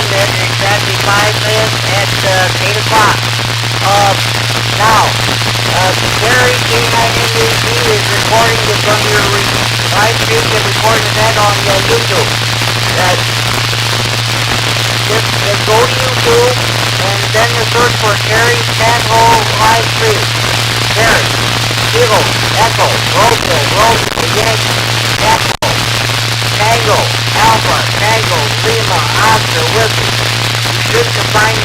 minute, exactly 5 minutes at 8 o'clock. Now, Kerry K9NBC is recording this on your live stream and recording that on YouTube. Just go to YouTube and then you search for Kerry Tatlow live stream. Kerry, Kilo, Echo, Romeo, Yankee, Echo, Tango, Alpha, Tango, Lima, Oscar, Whiskey. You should find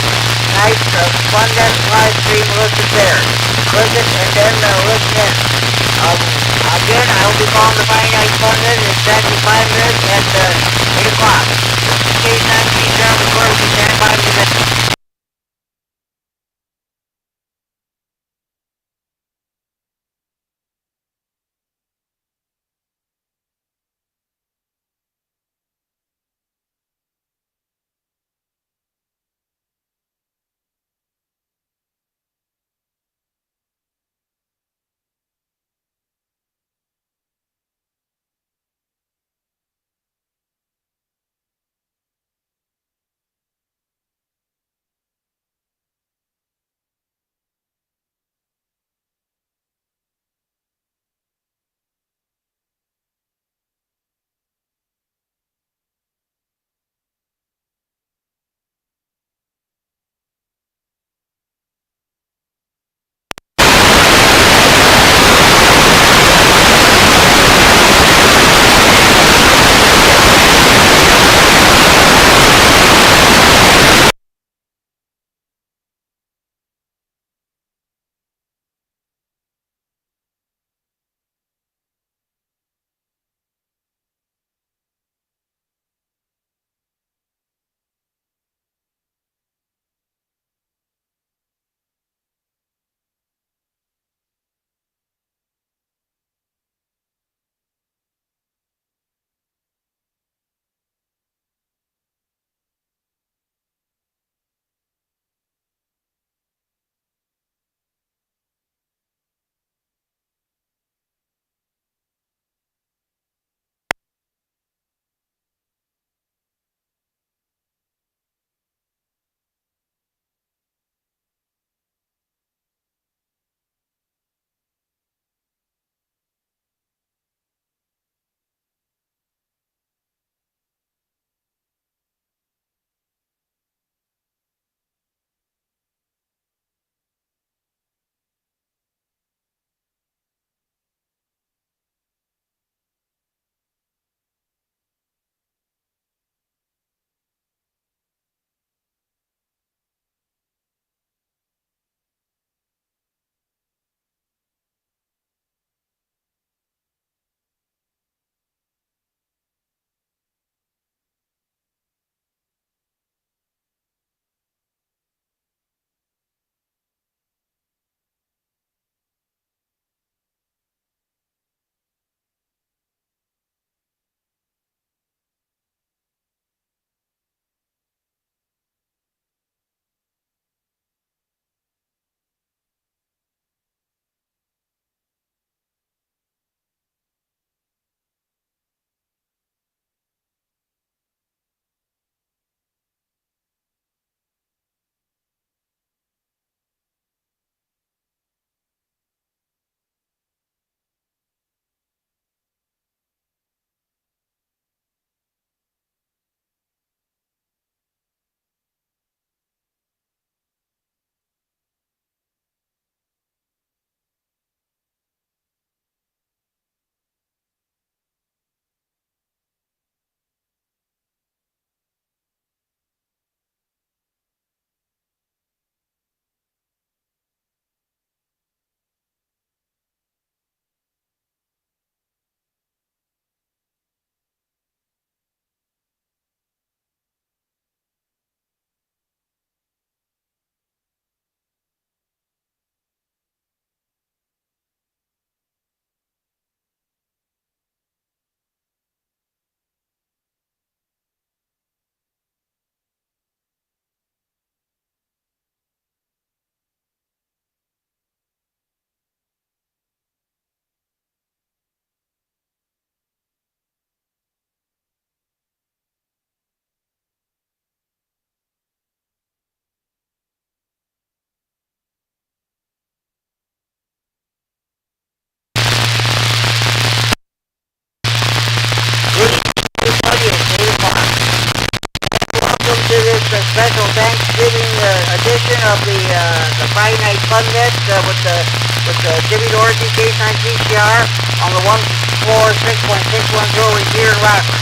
nice Funded live stream listed there. Listen and then listen in. Again, I will be calling the Friday Night Funded in exactly 5 minutes at 8 o'clock. This is Case 19 John recording for 10 minutes. of the Friday Night Fun Net with Jimmy Dorsey, K9 GCR on the 146.610 repeater in Rockford.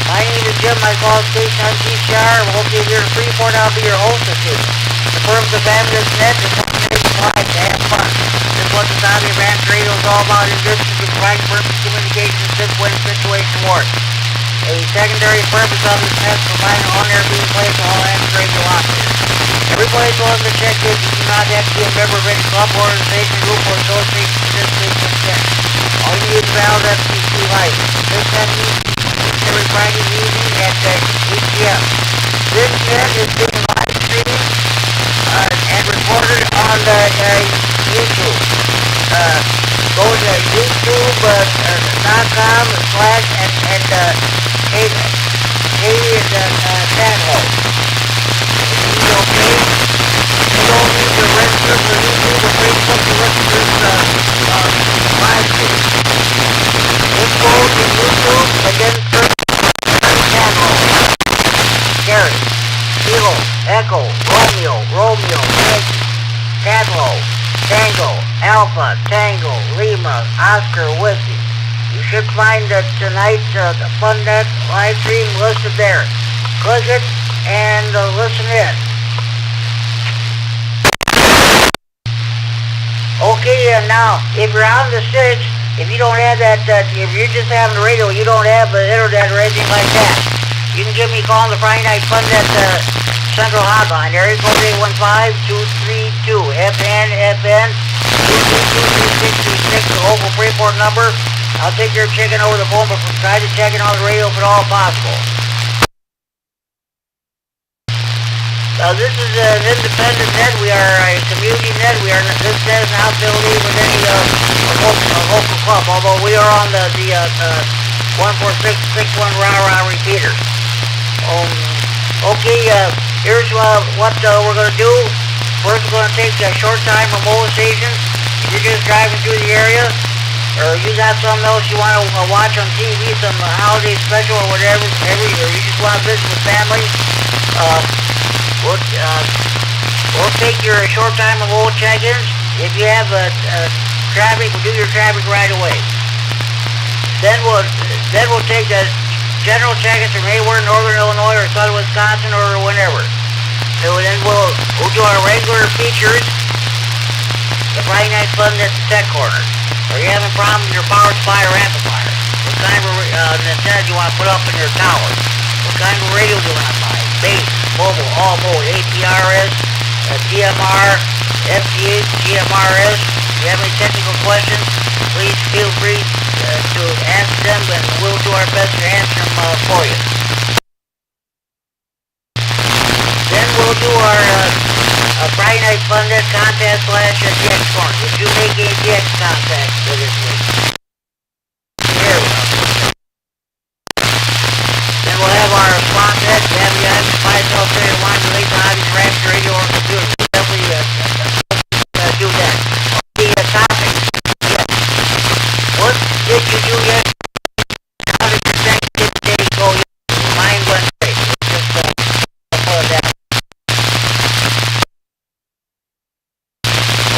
My name is Jim. I call it K9 GCR. We're located here in Freeport. I'll be your host this evening. The purpose of having this net is to live to have fun. This is what the Zombie Ranch Radio is all about, in addition to providing perfect communication when situation warrants. A secondary purpose of this net is providing on-air being placed on all amateur radio operators. Everybody is welcome to check in. You do not have to be a member of any club, organization, group, or association to participate in this net. All you need is a valid FCC license. This net needs every Friday evening at 8 p.m. This net is being live streamed and recorded on YouTube. Go to youtube.com/Kerry Tatlow. You okay? You don't need to register for YouTube or Facebook to listen to this live stream. Just go to YouTube and then search Tatlow. Kerry, Kilo, Echo, Romeo, Yankee, Tatlow, Tango, Alpha, Tango, Lima, Oscar, Whiskey. You should find tonight's Fun Net live stream listed there. Click it and listen in. Okay, now, if you're on the stage, if you don't have that, if you're just having the radio, you don't have the internet or anything like that, you can give me a call on the Friday Night Fun Net Central Hotline. Area code 815-232-FN, 232-3636, the local Freeport number. I'll take your chicken over the phone, but try to check it on the radio if at all possible. This is an independent net. We are a community net. This net is not affiliated with any local club, although we are on the 14661 rah-rah repeater. Okay, here's what we're going to do. First, we're going to take a short time remote stations. If you're just driving through the area, or you got something else you want to watch on TV, some holiday special or whatever, or you just want to visit with family, we'll take your short time remote check-ins. If you have traffic, we'll do your traffic right away. Then we'll take the general check-ins from anywhere in northern Illinois or southern Wisconsin or whenever. So then we'll do our regular features. The Friday Night Fun at the Tech Corner. Are you having a problem with your power supply or amplifier? What kind of antenna do you want to put up in your tower? What kind of radio do you want to buy? Base, mobile, all mode, APRS, DMR, FTH, GMRS. If you have any technical questions, please feel free to ask them, and we'll do our best to answer them for you. Then we'll do our Friday Night Fun Net contest /DX Corner. Did you make any DX contacts for this week? Here we go. Then we'll have our spot net. Have you identified yourself there and want to relate to hobbies, ranch, radio, or computer? We'll definitely do that. The topic. Yes. What did you do yesterday? How did your second day go yesterday? Mine went great. Just pull it down.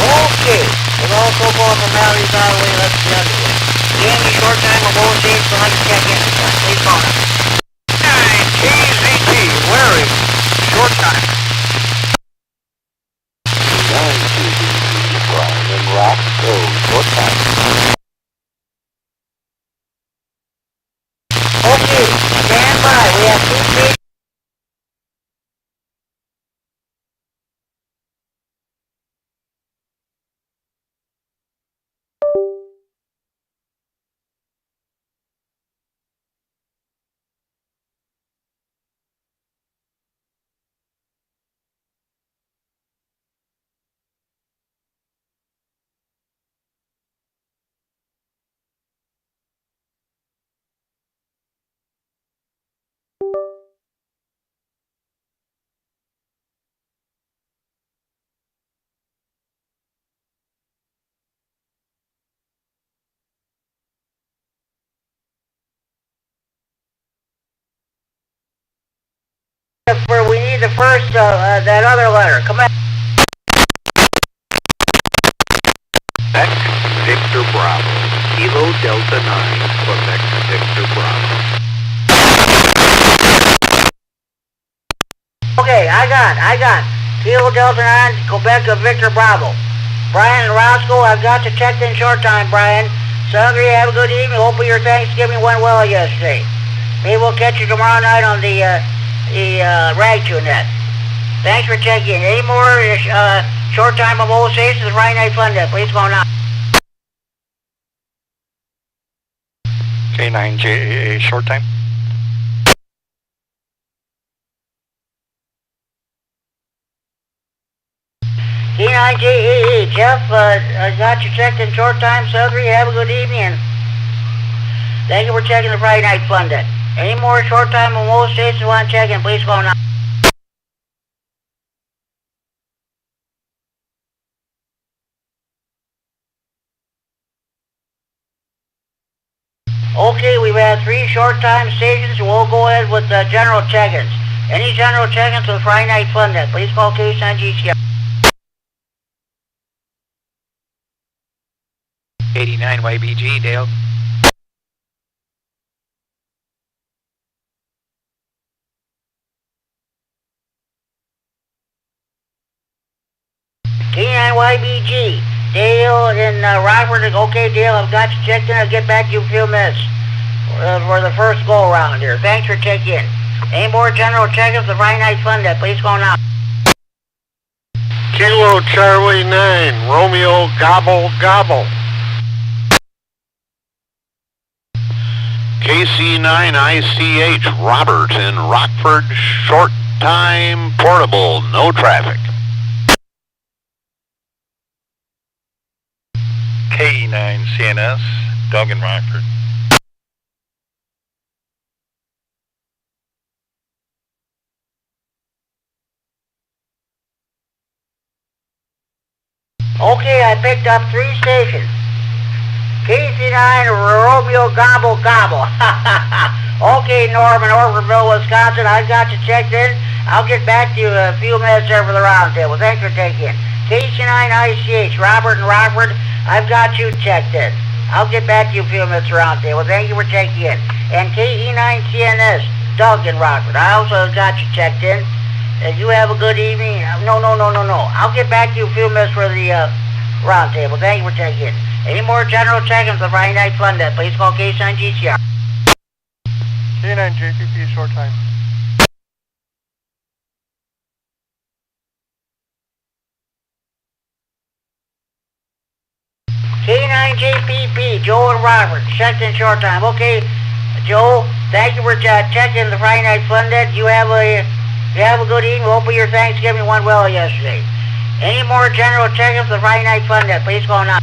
Okay, with all so-called formalities out of the way, let's get underway. Again, your short time remote stage, so let's check in. Please call us. KZT, Larry, short time. 9 Brian and Rock, go, short time. Okay, stand by. We have 2 stations. We need the first, that other letter. Come on. Victor Bravo. Kilo Delta 9, Quebec Victor Bravo. Okay, I got. Kilo Delta 9, Quebec of Victor Bravo. Brian and Roscoe, I've got you checked in short time, Brian. So hungry, have a good evening. Hopefully your Thanksgiving went well yesterday. Maybe we'll catch you tomorrow night on the rag net. Thanks for checking in. Any more short time of old stations, Friday Night Fun Day, please go on. K9JAA short time. K9JAA, Jeff, I got you checked in short time, Sudbury. Have a good evening. Thank you for checking the Friday Night Fun Day. Any more short time of old stations want to check in, please go on. Okay, we've had 3 short time stations. We'll go ahead with general check-ins. Any general check-ins with Friday Night Fun Day, please call K9 GCR. 89 YBG, Dale. K9YBG, Dale in Rockford. Okay, Dale, I've got you checked in. I'll get back to you in a few minutes for the first go around here. Thanks for checking in. Any more general check-ins for Friday Night Fun Day, please go now. Kilo Charlie 9, Romeo Gobble Gobble. KC9ICH, Robert in Rockford, short time, portable, no traffic. K9CNS, Doug in Rockford. Okay, I picked up 3 stations. KC9 Romeo Gobble Gobble. Okay, Norman, Orfordville, Wisconsin, I got you checked in. I'll get back to you in a few minutes there for the roundtable. Thanks for taking in. KC9ICH, Robert and Rockford, I've got you checked in. I'll get back to you in a few minutes roundtable. Thank you for checking in. And KE9CNS, Doug in Rockford, I also got you checked in. You have a good evening. No. I'll get back to you in a few minutes for the roundtable. Thank you for checking in. Any more general check-ins for Friday Night Fun Day, please call K9 GCR. K9 JPP short time. K9JPP, Joe and Robert, checked in short time. Okay, Joe, thank you for checking the Friday Night Fun Day. You have a good evening. Hopefully your Thanksgiving went well yesterday. Any more general check-ins for Friday Night Fun Day, please go now.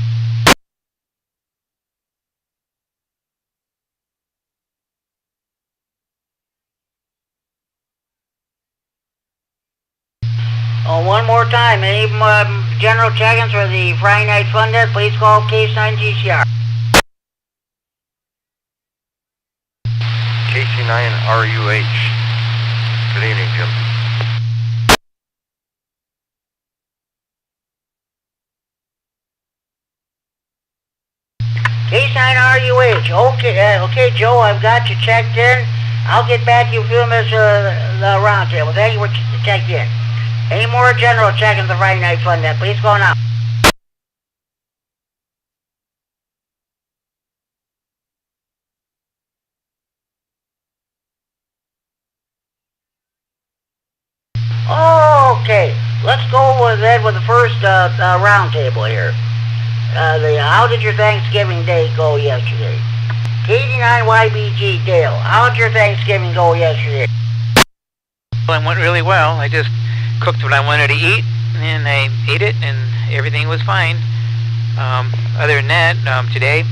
One more time, any general check-ins for the Friday Night Fun Day, please call K9 GCR. KC9RUH. Good evening, Jim. K9RUH. Okay, Joe, I've got you checked in. I'll get back to you in a few minutes the roundtable. Thank you for checking in. Any more general check-ins for Friday Night Fun Day, please go now. Okay, let's go with the first roundtable here. How did your Thanksgiving day go yesterday? KD9YBG Dale, how did your Thanksgiving go yesterday? Well, it went really well. I just cooked what I wanted to eat, and I ate it, and everything was fine. Other than that, today,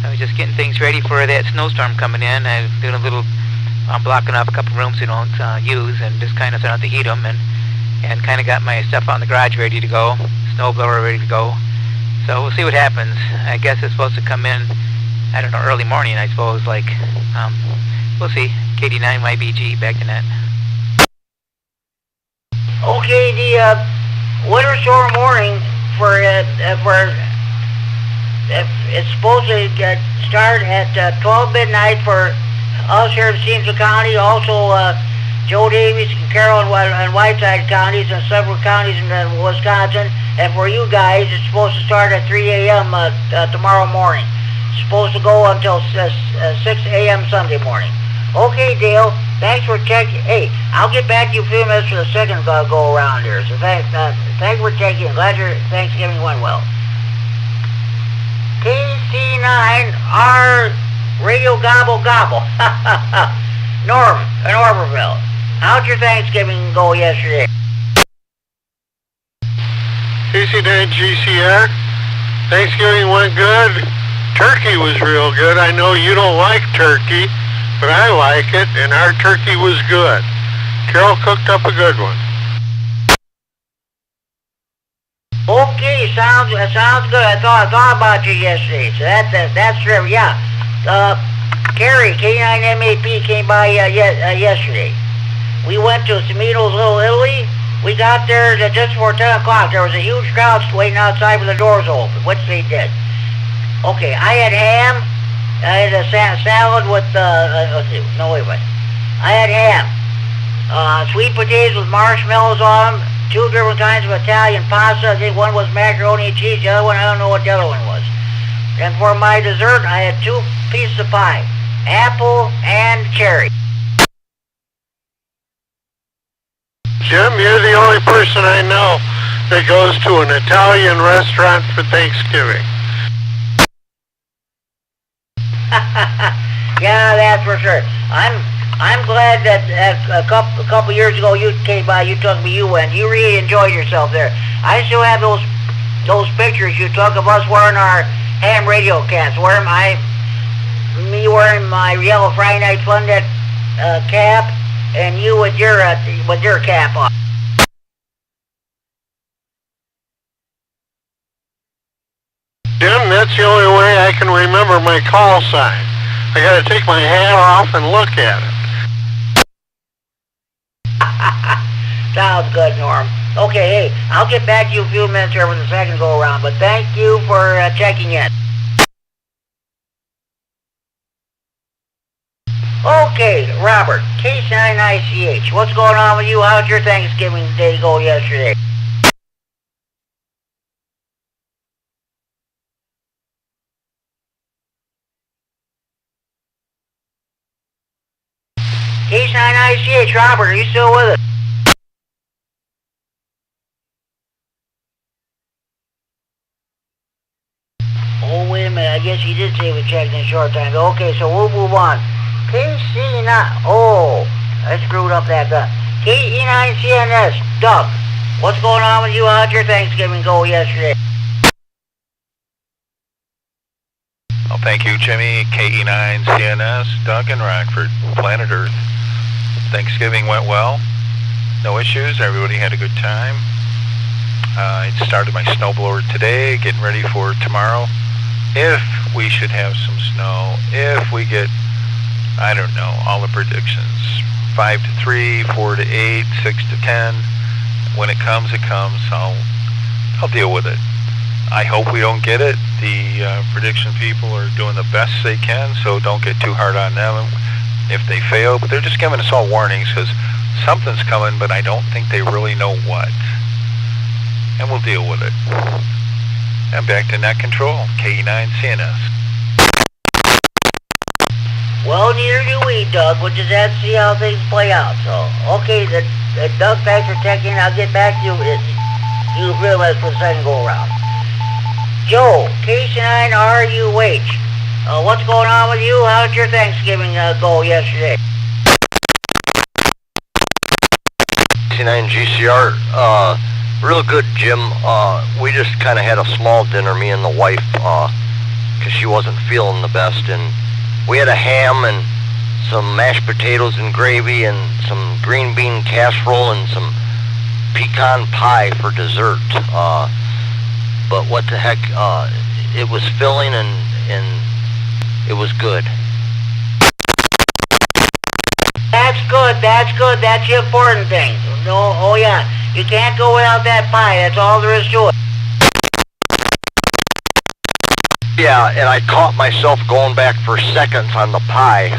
I was just getting things ready for that snowstorm coming in. I was doing a little, blocking off a couple rooms we don't use, and just kind of starting to heat them, and kind of got my stuff out in the garage ready to go, snowblower ready to go. So we'll see what happens. I guess it's supposed to come in, I don't know, early morning, I suppose, like, we'll see. KD9YBG, back to net. Okay, the winter storm warning for it's supposed to start at 12 midnight for us here in Stevenson County, also Joe Davies and Carroll and Whiteside counties and several counties in Wisconsin. And for you guys, it's supposed to start at 3 a.m. Tomorrow morning. It's supposed to go until 6 a.m. Sunday morning. Okay, Dale, thanks for checking. Hey, I'll get back to you a few minutes for the second go around here. So thanks for checking. Glad your Thanksgiving went well. KC9R Radio Gobble Gobble. Norm in Orberville. How'd your Thanksgiving go yesterday? KC9 GCR. Thanksgiving went good. Turkey was real good. I know you don't like turkey, but I like it, and our turkey was good. Carol cooked up a good one. Okay, sounds good. I thought about you yesterday, so that's true. Yeah, Kerry K9MAP came by yesterday. We went to Semino's Little Italy. We got there just before 10 o'clock. There was a huge crowd waiting outside with the doors open, which they did. Okay, I had ham. I had a salad with let's see, no wait. I had ham, sweet potatoes with marshmallows on them. 2 different kinds of Italian pasta. I think one was macaroni and cheese. The other one, I don't know what the other one was. And for my dessert, I had 2 pieces of pie, apple and cherry. Jim, you're the only person I know that goes to an Italian restaurant for Thanksgiving. Yeah, that's for sure. I'm glad that a couple years ago you came by, you took me, you went. You really enjoyed yourself there. I still have those pictures you took of us wearing our ham radio caps. Me wearing my yellow Friday Night Fun Net cap, and you with your cap on. Jim, that's the only way I can remember my call sign. I gotta take my hat off and look at it. Sounds good, Norm. Okay, hey, I'll get back to you a few minutes here with the second go around, but thank you for checking in. Okay, Robert, K9ICH, what's going on with you? How'd your Thanksgiving day go yesterday? K9ICH, Robert, are you still with us? Oh, wait a minute, I guess he did say we checked in a short time. Okay, so we'll move on. KC9, oh, I screwed up that gun. KE9CNS, Doug, what's going on with you? How'd your Thanksgiving go yesterday? Well, thank you, Jimmy. KE9CNS, Doug in Rockford, Planet Earth. Thanksgiving went well. No issues. Everybody had a good time. I started my snowblower today, getting ready for tomorrow. If we should have some snow, if we get, I don't know, all the predictions. 5 to 3, 4 to 8, 6 to 10. When it comes, it comes. I'll deal with it. I hope we don't get it. The prediction people are doing the best they can, so don't get too hard on them if they fail. But they're just giving us all warnings because something's coming, but I don't think they really know what. And we'll deal with it. And back to net control, KE9CNS. Well, neither do we, Doug. We'll just have to see how things play out. So, okay, Doug, thanks for checking in. I'll get back to you. You realize for the second go around. Joe, KC9RUH. What's going on with you? How did your Thanksgiving go yesterday? KC9 GCR, real good, Jim. We just kind of had a small dinner, me and the wife, because she wasn't feeling the best, and we had a ham and some mashed potatoes and gravy and some green bean casserole and some pecan pie for dessert. But what the heck, it was filling and it was good. That's good, that's the important thing. No, oh yeah, you can't go without that pie, that's all there is to it. Yeah, and I caught myself going back for seconds on the pie.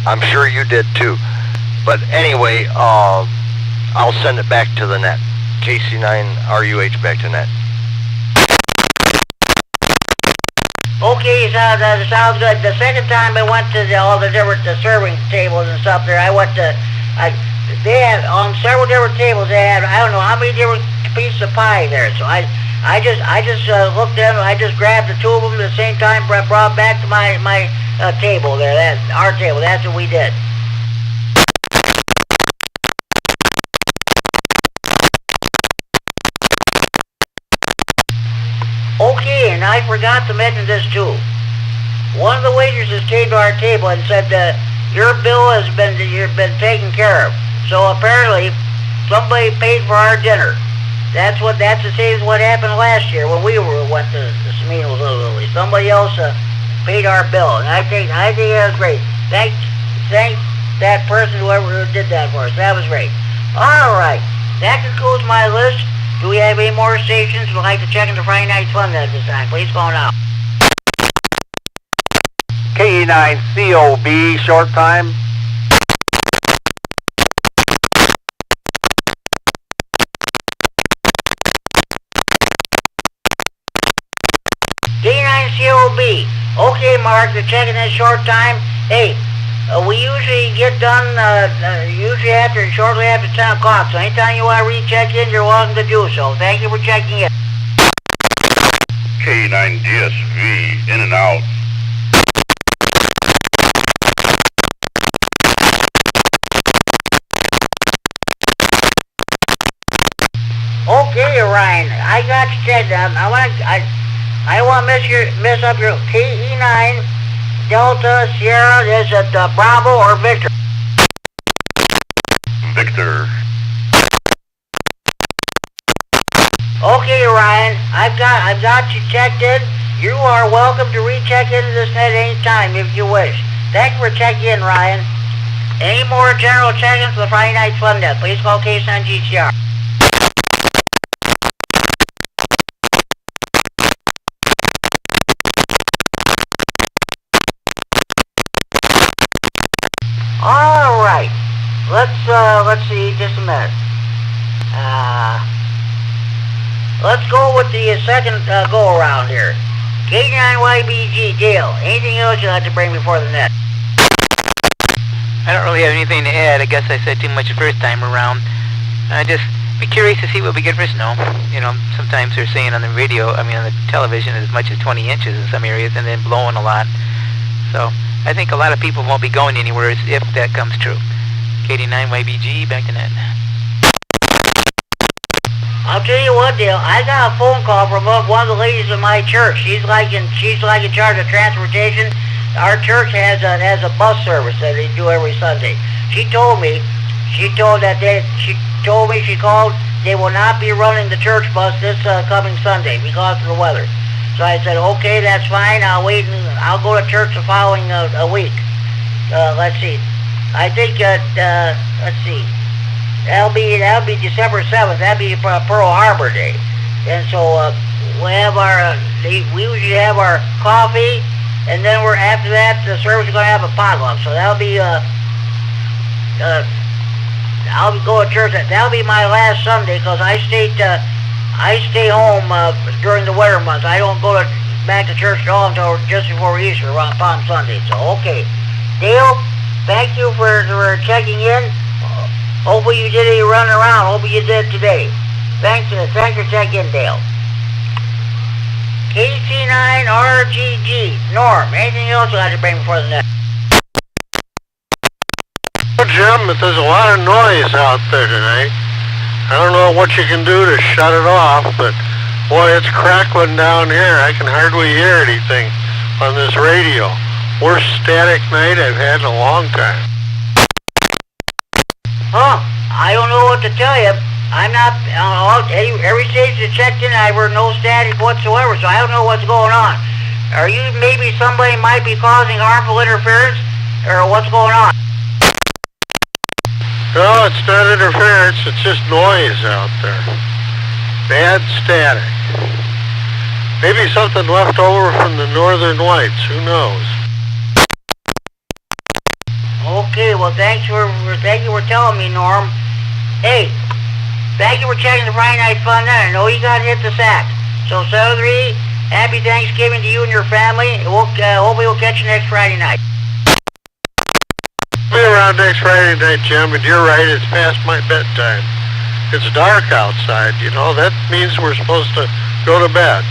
I'm sure you did too. But anyway, I'll send it back to the net. KC9RUH back to net. Okay, sounds good. The second time I went to all the different serving tables and stuff there, they had on several different tables. They had I don't know how many different pieces of pie there. So I just looked at them. I just grabbed the two of them at the same time, brought back to my table there. That's our table. That's what we did. Okay, and I forgot to mention this too. One of the waitresses came to our table and said, your bill has been taken care of. So apparently, somebody paid for our dinner. That's the same as what happened last year when we went to the Seminoles Lily. Somebody else paid our bill, and I think that was great. Thank that person, whoever did that for us. That was great. All right, that concludes my list. Do we have any more stations who'd like to check into Friday Night Fun at this time? Please call now. KE9COB, short time. K9COB. Okay, Mark, they're checking in short time. Hey, we usually get done shortly after 10 o'clock, so anytime you want to recheck in, you're welcome to do so. Thank you for checking in. K9DSV, in and out. Okay, Ryan, I got you checked. I want to miss up your KE9 Delta Sierra. Is it Bravo or Victor? Victor. Okay, Ryan, I've got you checked in. You are welcome to recheck into this net anytime if you wish. Thanks for checking in, Ryan. Any more general check-ins for the Friday Night Fun Net, please call KC9 GCR. All right, let's see, just a minute. Let's go with the second go around here. K9YBG, Dale. Anything else you'd like to bring before the net? I don't really have anything to add. I guess I said too much the first time around. I just be curious to see what we get for snow. You know, sometimes they're saying on the radio, on the television, as much as 20 inches in some areas, and then blowing a lot. So I think a lot of people won't be going anywhere if that comes true. KD9YBG, back to net. I'll tell you what, Dale. I got a phone call from one of the ladies in my church. She's like in charge of transportation. Our church has a bus service that they do every Sunday. She called. She called. They will not be running the church bus this coming Sunday because of the weather. So I said, okay, that's fine. I'll wait and I'll go to church the following a week. Let's see. I think let's see. That'll be December 7th. That'll be Pearl Harbor Day. And so we usually have our coffee, and then after that the service is going to have a potluck. So that'll be I'll go to church. That'll be my last Sunday because I stay home during the winter months. I don't go back to church at all until just before Easter, around Palm Sunday. So okay, Dale, thank you for checking in. Hopefully you did any running around. Hopefully you did today. Thanks for checking in, Dale. KC9RGG, Norm, anything else you'd like to bring before the net? Oh, Jim, but there's a lot of noise out there tonight. I don't know what you can do to shut it off, but boy, it's crackling down here. I can hardly hear anything on this radio. Worst static night I've had in a long time. Huh? I don't know what to tell you. I'm not, every station that checked in, I've heard no static whatsoever, so I don't know what's going on. Are you, maybe somebody might be causing harmful interference, or what's going on? No, it's not interference, it's just noise out there. Bad static. Maybe something left over from the Northern Lights. Who knows? Okay, well, thank you for telling me, Norm. Hey, thank you for checking the Friday Night Fun Net. I know you got to hit the sack. So, 7-3, happy Thanksgiving to you and your family. Hopefully we'll catch you next Friday night. Be around next Friday night, Jim, and you're right, it's past my bedtime. It's dark outside, you know. That means we're supposed to go to bed.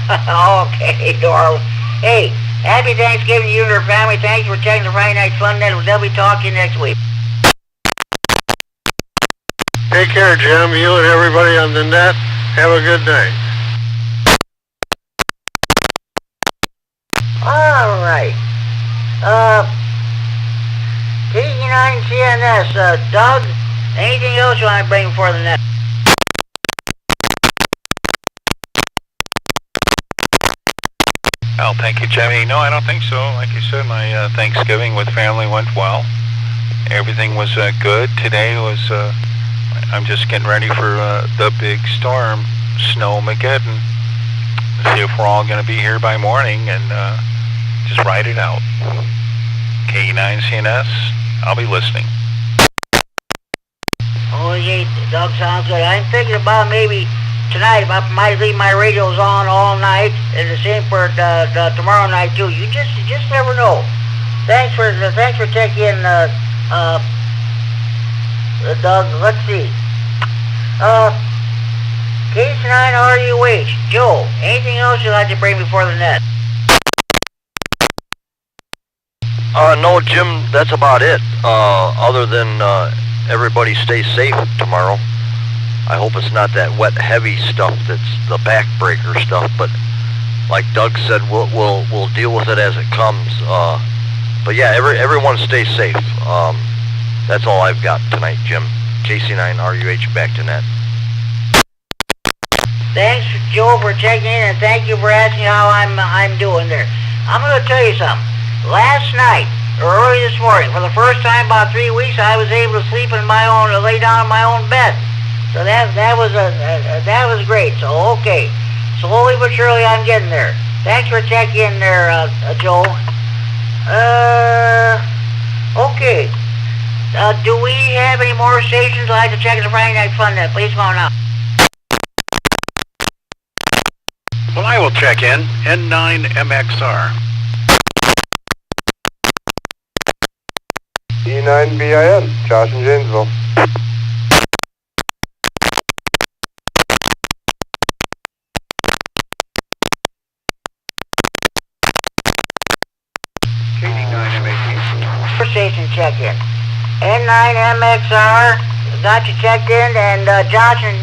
Okay, Norm. Hey, happy Thanksgiving to you and your family. Thanks for checking the Friday Night Fun Net. We'll be talking next week. Take care, Jim. You and everybody on the net, have a good night. All right. KE9 CNS, Doug, anything else you want to bring before the net? Well, thank you, Jimmy. No, I don't think so. Like you said, my Thanksgiving with family went well. Everything was good. Today was, I'm just getting ready for the big storm, Snowmageddon. See if we're all going to be here by morning and just ride it out. K9 CNS, I'll be listening. Oh, yeah, Doug, sounds good. I'm thinking about maybe tonight, I might leave my radios on all night, and the same for tomorrow night too. You just never know. Thanks for checking in, Doug. Let's see. Case 9 RUH. Joe, anything else you'd like to bring before the net? No, Jim, that's about it. Other than everybody stay safe tomorrow. I hope it's not that wet, heavy stuff that's the backbreaker stuff, but like Doug said, we'll deal with it as it comes. But yeah, everyone stay safe. That's all I've got tonight, Jim. KC9 RUH back to net. Thanks, Joe, for checking in, and thank you for asking how I'm doing there. I'm going to tell you something. Last night, or early this morning, for the first time in about 3 weeks, I was able to sleep in my own, lay down in my own bed. So that was great. So okay, slowly but surely I'm getting there. Thanks for checking in there, Joe. Okay. Do we have any more stations I'd like to check the Friday Night Fun Net? Please come on out. Well, I will check in. N9MXR. E9BIN, Josh in Janesville. Station check-in. N9MXR, got you checked in, and Josh in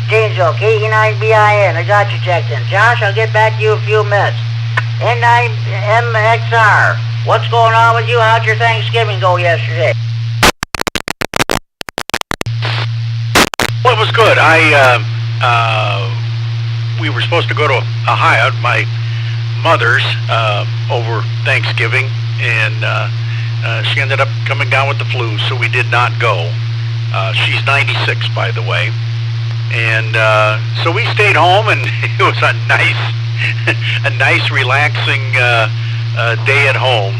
Janesville, KE9BIN, I got you checked in. Josh, I'll get back to you in a few minutes. N9MXR, what's going on with you? How'd your Thanksgiving go yesterday? Well, it was good. We were supposed to go to a Hyatt, my mother's, over Thanksgiving, and she ended up coming down with the flu, so we did not go. She's 96, by the way. And so we stayed home, and it was a nice, relaxing day at home.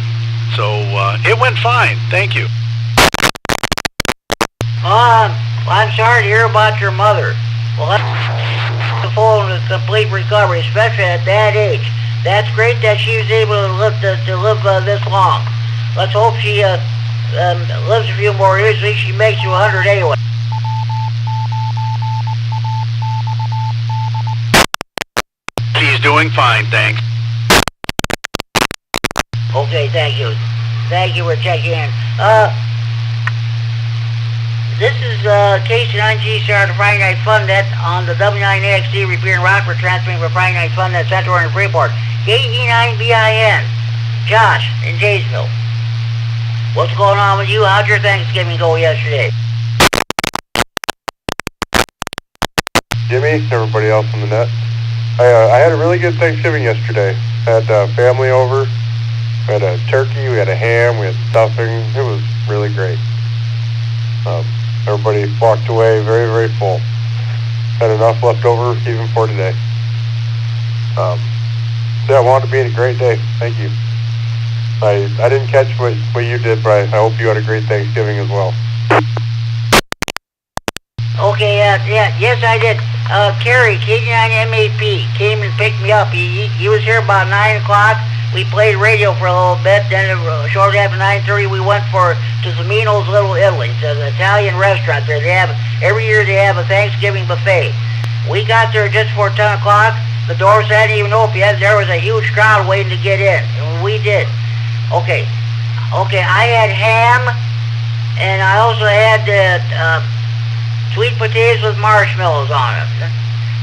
So it went fine. Thank you. I'm sorry to hear about your mother. Well, that's a full and complete recovery, especially at that age. That's great that she was able to live this long. Let's hope she lives a few more years. At least she makes you 100 anyway. She's doing fine, thanks. Okay, thank you. Thank you for checking in. This is KC9GCR, the Friday Night Fun Net on the W9AXD Repeater and Rockford, transmitting for Friday Night Fun Net Central and Freeport. KE9BIN, Josh in Janesville. What's going on with you? How'd your Thanksgiving go yesterday? Jimmy, everybody else on the net. I had a really good Thanksgiving yesterday. Had family over. We had a turkey, we had a ham, we had stuffing. It was really great. Everybody walked away very, very full. and enough left over even for today. Yeah, I want it to be a great day. Thank you. I didn't catch what you did, but I hope you had a great Thanksgiving as well. Okay, yes I did. Kerry, K9 MAP, came and picked me up. He was here about 9 o'clock. We played radio for a little bit. Then shortly after 9:30, we went to Zamino's Little Italy. It's an Italian restaurant there. Every year they have a Thanksgiving buffet. We got there just before 10 o'clock. The doors hadn't even opened yet. There was a huge crowd waiting to get in, and we did. Okay, I had ham, and I also had sweet potatoes with marshmallows on it.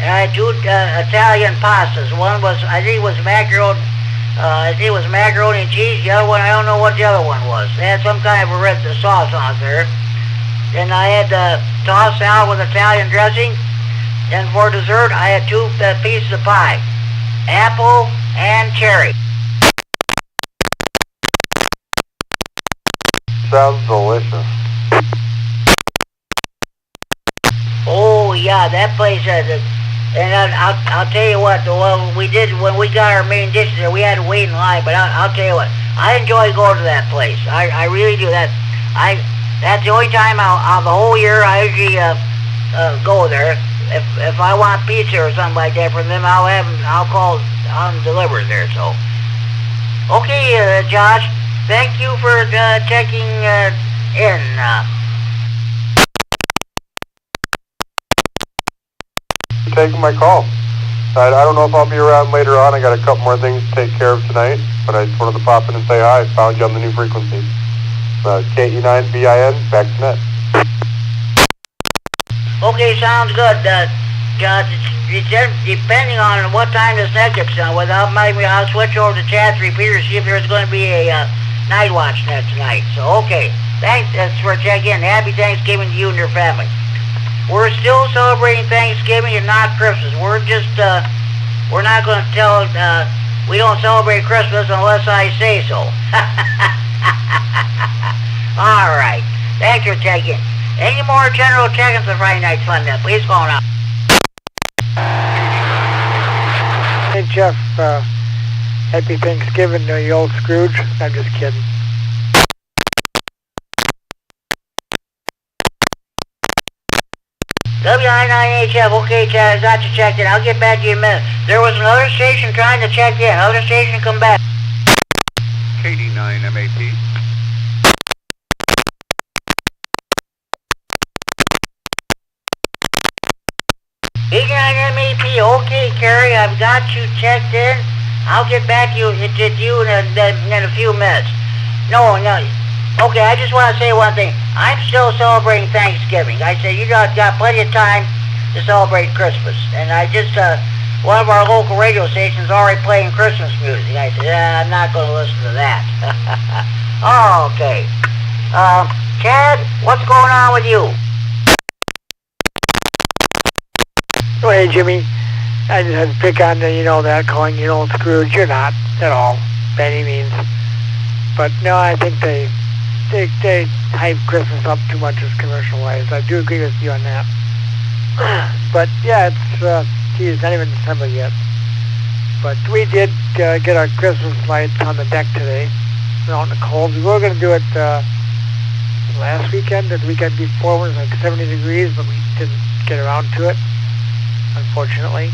And I had two Italian pastas. One was, I think it was macaroni and cheese. The other one, I don't know what the other one was. They had some kind of a red sauce on it there. Then I had tossed salad with Italian dressing. Then for dessert, I had two pieces of pie, apple and cherry. Sounds delicious. Oh yeah, that place has it. And I'll tell you what. Well, we did when we got our main dishes there. We had to wait in line, but I'll tell you what. I enjoy going to that place. I really do. That's the only time out the whole year I usually go there. If I want pizza or something like that from them, I'll call them delivered there. So, okay, Josh, thank you for checking in. Taking my call. I don't know if I'll be around later on. I got a couple more things to take care of tonight, but I just wanted to pop in and say hi. Found you on the new frequency. KE9BIN, back to net. Okay, sounds good. Depending on what time this net gets done, I'll switch over to Chad's repeater, see if there's going to be a night watch net tonight. So, okay. Thanks for checking in. Happy Thanksgiving to you and your family. We're still celebrating Thanksgiving and not Christmas. We're not going to tell, we don't celebrate Christmas unless I say so. All right. Thanks for checking in. Any more general check-ins for Friday Night Fun then? Please go on out. Hey, Jeff. Happy Thanksgiving to you old Scrooge. I'm just kidding. W99HF, okay, Chad, I got you checked in. I'll get back to you in a minute. There was another station trying to check in. Other station, come back. KD9 MAP. K9 MAP, okay, Kerry, I've got you checked in. I'll get back to you in a few minutes. No. Okay, I just want to say one thing. I'm still celebrating Thanksgiving. I say you got plenty of time to celebrate Christmas. And I just, one of our local radio stations already playing Christmas music. I said, I'm not going to listen to that. Oh, okay. Chad, what's going on with you? Oh, hey, Jimmy. I just had to pick on that, calling you old Scrooge. You're not at all, by any means. But no, I think they hype Christmas up too much as commercial-wise. I do agree with you on that. But yeah, it's not even December yet. But we did get our Christmas lights on the deck today, out in the cold. We were going to do it last weekend or the weekend before when it was like 70 degrees, but we didn't get around to it, unfortunately.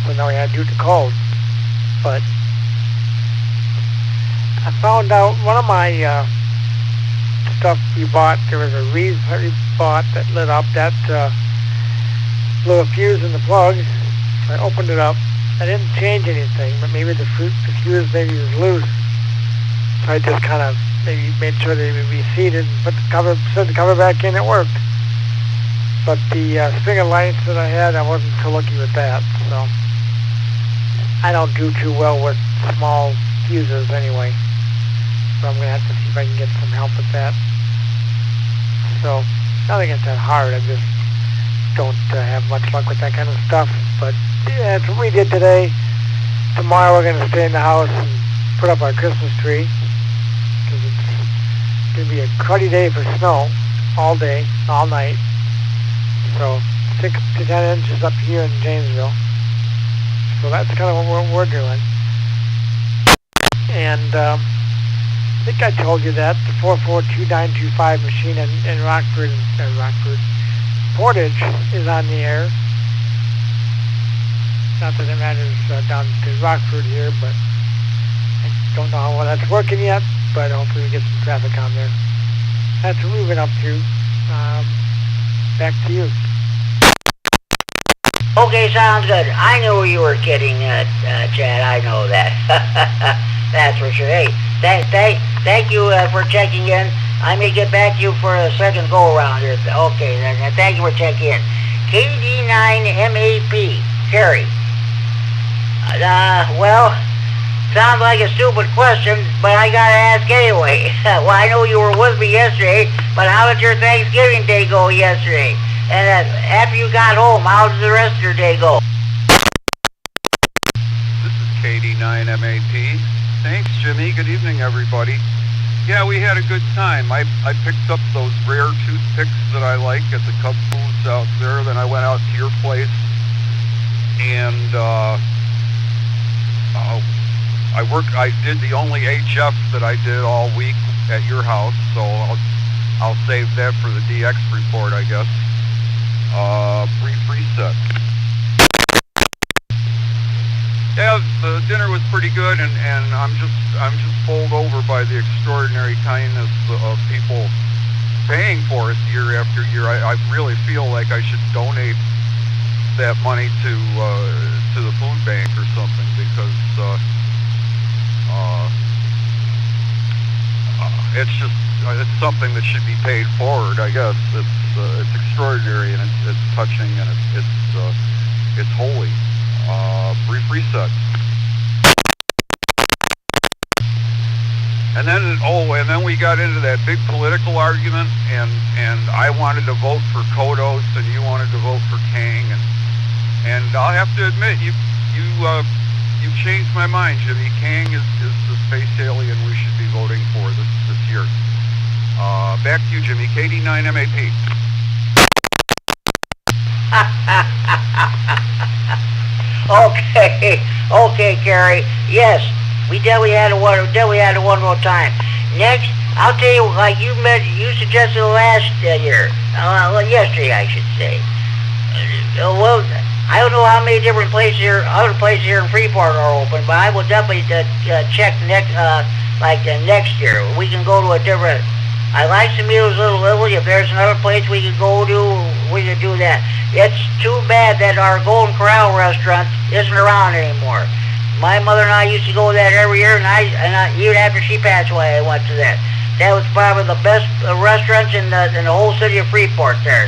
So now we had to do it in the cold. But I found out one of my stuff we bought, there was a wreath that we bought that lit up, that little fuse in the plug. I opened it up. I didn't change anything, but maybe the fuse maybe was loose. So I just kind of maybe made sure they would be seated and set the cover back in. It worked. But the string of lights that I had, I wasn't so lucky with that. So I don't do too well with small fuses anyway. So I'm going to have to see if I can get some help with that. So I think it's that hard. I just don't have much luck with that kind of stuff. But yeah, that's what we did today. Tomorrow we're going to stay in the house and put up our Christmas tree. Because it's going to be a cruddy day for snow all day, all night. So 6 to 10 inches up here in Janesville. So that's kind of what we're doing. And I think I told you that the 442925 machine in Rockford, Portage is on the air. Not that it matters down to Rockford here, but I don't know how well that's working yet, but hopefully we get some traffic on there. That's what we've been up to. Back to you. Okay, sounds good. I knew you were kidding, Chad. I know that. That's for sure. Hey, thank you for checking in. I may get back to you for a second go-around here. Okay, thank you for checking in. KD9MAP, Kerry. Well, sounds like a stupid question, but I gotta ask anyway. Well, I know you were with me yesterday, but how did your Thanksgiving day go yesterday? And after you got home, how did the rest of your day go? This is KD9MAP. Thanks, Jimmy. Good evening, everybody. Yeah, we had a good time. I picked up those rare toothpicks that I like at the Cub Foods out there. Then I went out to your place, and I did the only HF that I did all week at your house, so I'll save that for the DX report, I guess. Brief reset. Yeah, the dinner was pretty good, and I'm just bowled over by the extraordinary kindness of people paying for us year after year. I really feel like I should donate that money to the food bank or something, because it's something that should be paid forward, I guess. It's extraordinary, and it's touching, and it's holy. Brief reset. And then we got into that big political argument, and I wanted to vote for Kodos, and you wanted to vote for Kang, and I'll have to admit, you changed my mind, Jimmy. Kang is the space alien we should be voting for this year. Back to you, Jimmy. KD9MAP. Okay, Kerry. Yes, we definitely had a wonderful time. Next, I'll tell you, like you suggested last year, yesterday, I should say. Well, I don't know how many different other places here in Freeport are open, but I will definitely check next year. We can go to a different. I like to meet Little Italy. If there's another place we could go to, we could do that. It's too bad that our Golden Corral restaurant isn't around anymore. My mother and I used to go to that every year, and even after she passed away, I went to that. That was probably the best restaurants in the whole city of Freeport. There,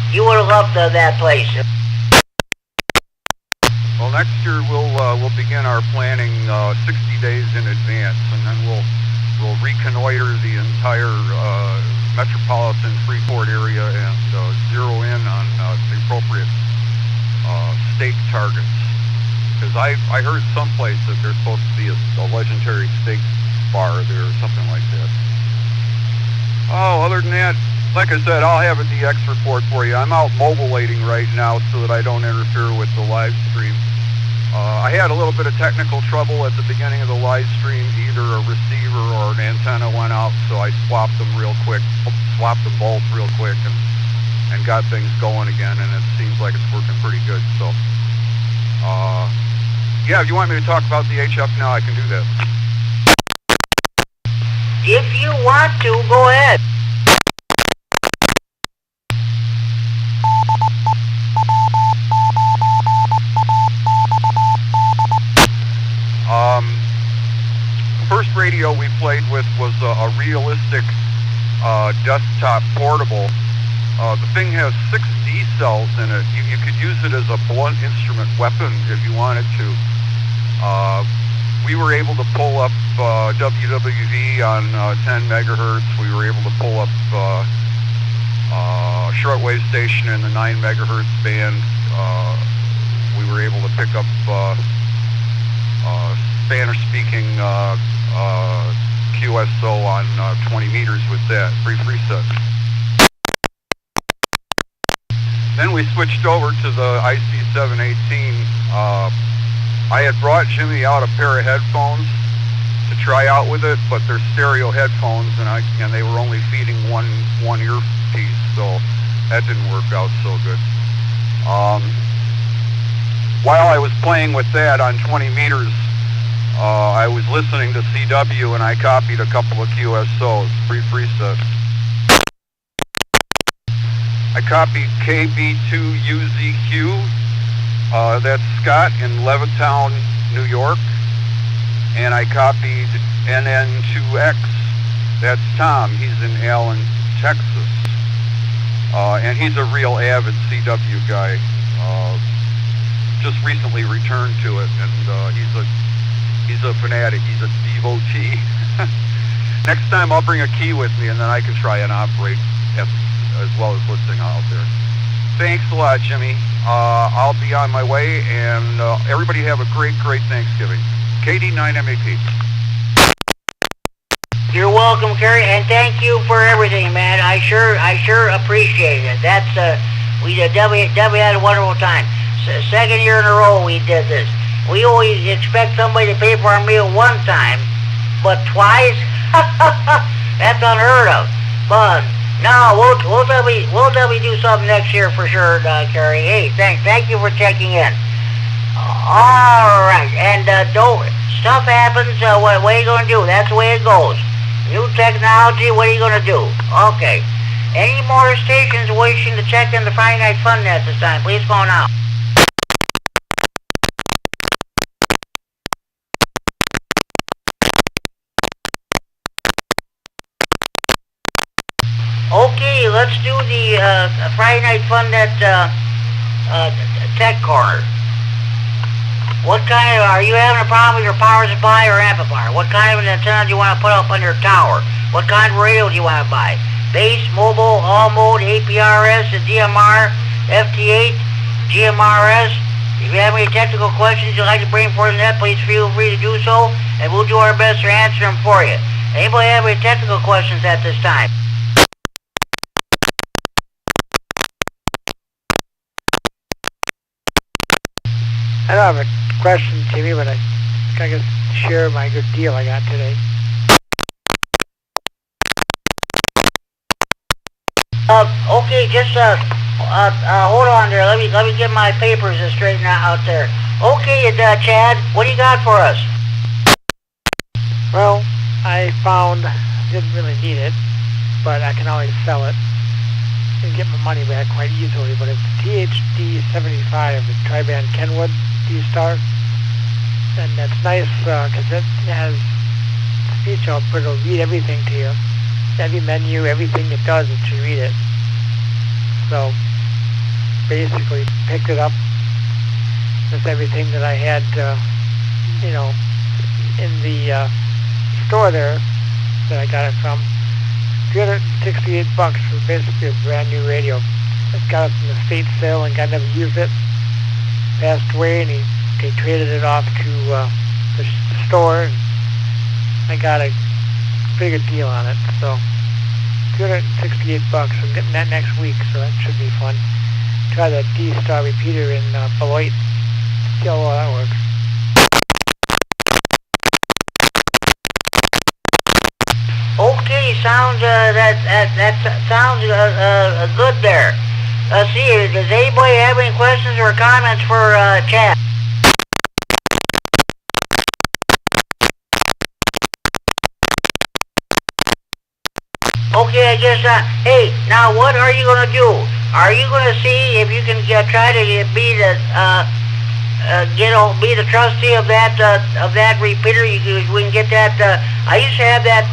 you would have loved that place. Well, next year we'll begin our planning 60 days in advance, and then we'll reconnoiter the entire metropolitan Freeport area and zero in on the appropriate steak targets. Because I heard someplace that there's supposed to be a legendary steak bar there or something like that. Oh, other than that, like I said, I'll have a DX report for you. I'm out mobilating right now so that I don't interfere with the live stream. I had a little bit of technical trouble at the beginning of the live stream. Either a receiver or an antenna went out, so I swapped them both real quick, and got things going again, and it seems like it's working pretty good. So, yeah, if you want me to talk about the HF now, I can do that. If you want to, go ahead. First radio we played with was a realistic desktop portable. The thing has 6 D cells in it. You could use it as a blunt instrument weapon if you wanted to. We were able to pull up WWV on 10 megahertz. We were able to pull up a shortwave station in the 9 megahertz band. We were able to pick up Spanish-speaking QSO on 20 meters with that. Brief reset. Then we switched over to the IC-718. I had brought Jimmy out a pair of headphones to try out with it, but they're stereo headphones, and they were only feeding one earpiece, so that didn't work out so good. While I was playing with that on 20 meters, I was listening to CW, and I copied a couple of QSOs, preset. I copied KB2UZQ, that's Scott in Levittown, New York, and I copied NN2X, that's Tom, he's in Allen, Texas, and he's a real avid CW guy, just recently returned to it, and he's a fanatic, he's a devotee. Next time I'll bring a key with me, and then I can try and operate as well as listening out there. Thanks a lot, Jimmy. I'll be on my way, and everybody have a great Thanksgiving. KD9MAP. You're welcome, Kerry, and thank you for everything, man. I sure appreciate it. That's we definitely had a wonderful time. Second year in a row we did this. We always expect somebody to pay for our meal one time, but twice? That's unheard of. But no, we'll definitely do something next year for sure, Kerry. Hey, thank you for checking in. All right, and stuff happens. What are you gonna do? That's the way it goes. New technology. What are you gonna do? Okay. Any more stations wishing to check in the Friday Night Fun at this time? Please go now. Okay, let's do the Friday Night Fun at Tech Corner. What kind of, are you having a problem with your power supply or amplifier? What kind of an antenna do you want to put up on your tower? What kind of radio do you want to buy? Base, mobile, all mode, APRS, DMR, FT8, GMRS. If you have any technical questions you'd like to bring forward in that, please feel free to do so, and we'll do our best to answer them for you. Anybody have any technical questions at this time? I don't have a question, Jimmy, but I can share my good deal I got today. Okay, just hold on there. Let me get my papers straightened out there. Okay, Chad, what do you got for us? Well, I found, didn't really need it, but I can always sell it and get my money back quite easily. But it's THD 75, the Tri-Band Kenwood D-Star, and that's nice because it has speech output. It'll read everything to you, every menu, everything it does, it should read it. So basically picked it up with everything that I had, in the store there that I got it from. $368 for basically a brand new radio. I got it from the state sale and I never used it. Passed away, and they traded it off to the store, and I got a pretty good deal on it. So $268. I'm getting that next week, so that should be fun. Try that D-Star repeater in Beloit. See how well that works. Okay, sounds that sounds good there. See, does anybody have any questions or comments for Chad? Okay, I guess, hey, now what are you going to do? Are you going to see if you can try to be the, be the trustee of that repeater? We can get that, I used to have that